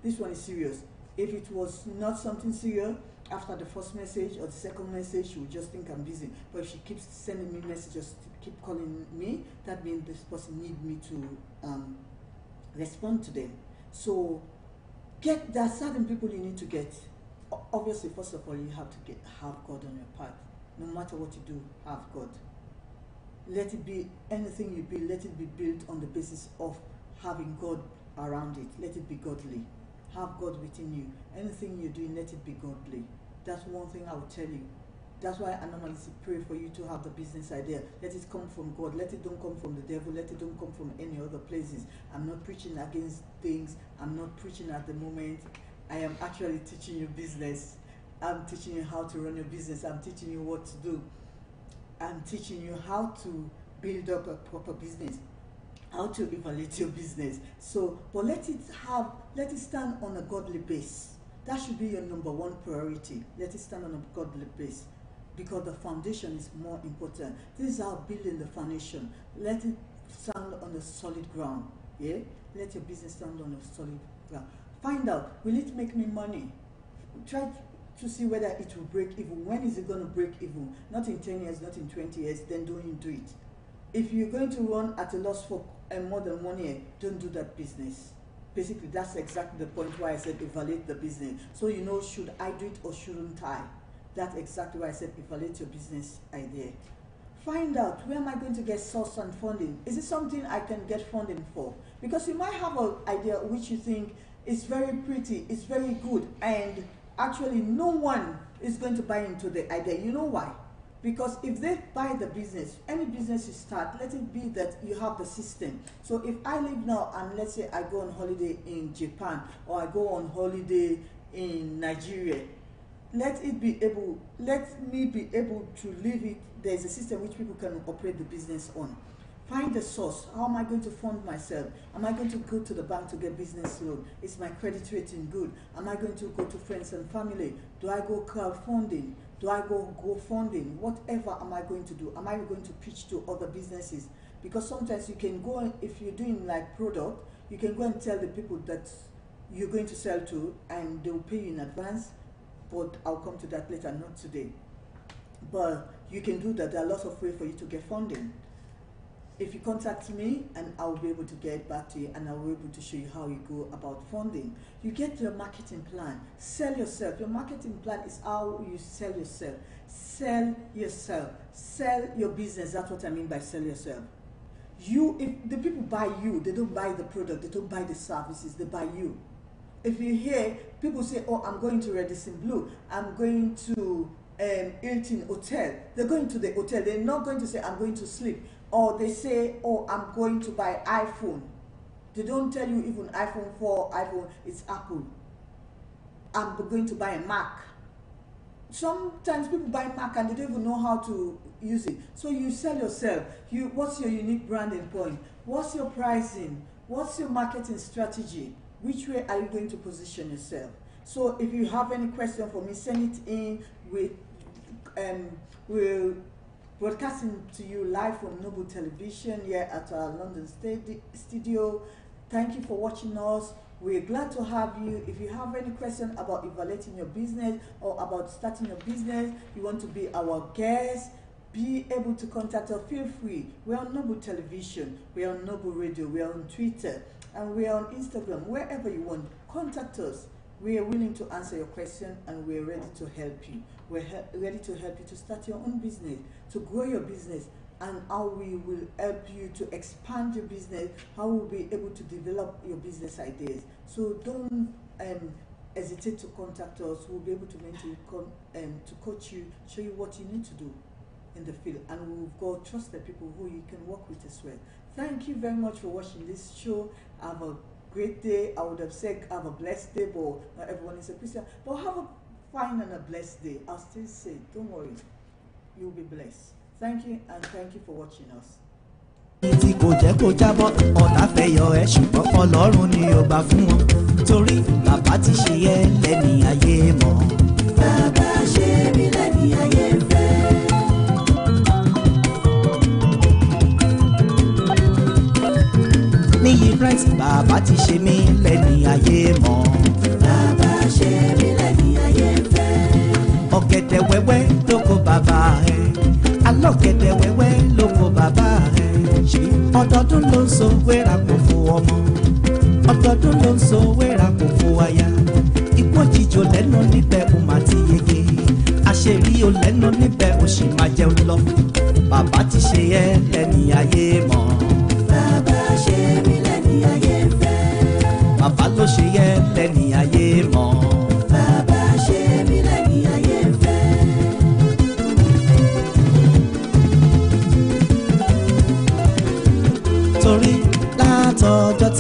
this one is serious. If it was not something serious, after the first message or the second message, she would just think I'm busy. But if she keeps sending me messages, keep calling me, that means this person needs me to respond to them. So there are certain people you need to get. Obviously, first of all, you have to have God on your path. No matter what you do, have God. Let it be anything you build, let it be built on the basis of having God around it. Let it be godly. Have God within you. Anything you're doing, let it be godly. That's one thing I will tell you. That's why I normally pray for you to have the business idea. Let it come from God. Let it don't come from the devil. Let it don't come from any other places. I'm not preaching against things. I'm not preaching at the moment. I am actually teaching you business. I'm teaching you how to run your business. I'm teaching you what to do. I'm teaching you how to build up a proper business, how to evaluate your business. So, but let it stand on a godly base. That should be your number one priority. Let it stand on a godly base, because the foundation is more important. This is how building the foundation. Let it stand on a solid ground. Yeah, let your business stand on a solid ground. Find out, will it make me money? Try to see whether it will break even. When is it going to break even? Not in 10 years, not in 20 years, then don't do it. If you're going to run at a loss for more than 1 year, don't do that business. Basically, that's exactly the point why I said evaluate the business. So you know, should I do it or shouldn't I? That's exactly why I said evaluate your business idea. Find out, where am I going to get source and funding? Is it something I can get funding for? Because you might have an idea which you think is very pretty, it's very good, and actually no one is going to buy into the idea. You know why? Because if they buy the business, any business you start, let it be that you have the system. So if I live now and let's say I go on holiday in Japan or I go on holiday in Nigeria, let me be able to leave it. There's a system which people can operate the business on. Find the source. How am I going to fund myself? Am I going to go to the bank to get business loan? Is my credit rating good? Am I going to go to friends and family? Do I go crowdfunding? Do I go GoFunding? Whatever am I going to do? Am I going to pitch to other businesses? Because sometimes you can go, and if you're doing like product, you can go and tell the people that you're going to sell to, and they'll pay you in advance. But I'll come to that later, not today. But you can do that. There are lots of ways for you to get funding. If you contact me, and I'll be able to get back to you, and I'll be able to show you how you go about funding. You get your marketing plan. Sell yourself. Your marketing plan is how you sell yourself. Sell yourself. Sell your business. That's what I mean by sell yourself. If the people buy you, they don't buy the product, they don't buy the services, they buy you. If you hear people say, oh, I'm going to Radisson Blu, I'm going to Hilton Hotel, they're going to the hotel. They're not going to say, I'm going to sleep. Or they say, oh, I'm going to buy iPhone. They don't tell you even iPhone 4, iPhone, it's Apple. I'm going to buy a Mac. Sometimes people buy Mac and they don't even know how to use it. So you sell yourself. What's your unique branding point? What's your pricing? What's your marketing strategy? Which way are you going to position yourself? So if you have any question for me, send it in. We'll broadcasting to you live from Noble Television here at our London studio. Thank you for watching us. We're glad to have you. If you have any question about evaluating your business or about starting your business, you want to be our guest, be able to contact us, feel free. We're on Noble Television, we're on Noble Radio, we're on Twitter, and we're on Instagram. Wherever you want, contact us. We are willing to answer your question, and we're ready to help you. We're ready to help you to start your own business, to grow your business, and how we will help you to expand your business, how we'll be able to develop your business ideas. So don't hesitate to contact us. We'll be able to mentor you, to coach you, show you what you need to do in the field, and we've got trusted people who you can work with as well. Thank you very much for watching this show. Have a great day. I would have said have a blessed day, but not everyone is a Christian. But have a fine and a blessed day. I'll still say, don't worry, you'll be blessed. Thank you, and thank you for watching us. tí kò jẹ́ kó jábọ́ ọ̀tá fẹ́ yọ ẹ́ ṣùgbọ́n Ọlọ́run ni ó gbà fún wọn torí bàbá ti ṣe ẹ́ lẹ́ni ayé mọ̀. Bàbá ṣe mí lẹ́ni ayé fẹ́. Níyì Prince bàbá ti ṣe mí lẹ́ni ayé mọ̀. Bàbá ṣe mí lẹ́ni ayé fẹ́. Ọ̀gẹ̀dẹ̀ wẹ́wẹ́ ló kó bàbá ẹ̀ alọ́gẹ̀dẹ̀ wẹ́wẹ́ ló kó bàbá ẹ̀ ṣe ọdọọdún ló ń so wéra kò fún ọmọ ọdọọdún ló ń so wéra kò fún aya ipò jíjò lẹ́nu níbẹ̀ ó máa ti yege àṣírí ò lẹ́nu níbẹ̀ ó sì máa jẹun lọ bàbá ti ṣe ẹ́ lẹ́ni ayé mọ̀. Bàbá ṣe mí lẹ́ni ayé fẹ́. Bàbá ló ṣe ẹ́ lẹ́ni ayé mọ̀. Bàbá ṣe mí lẹ́ni ayé fẹ́. Torí látọjọ́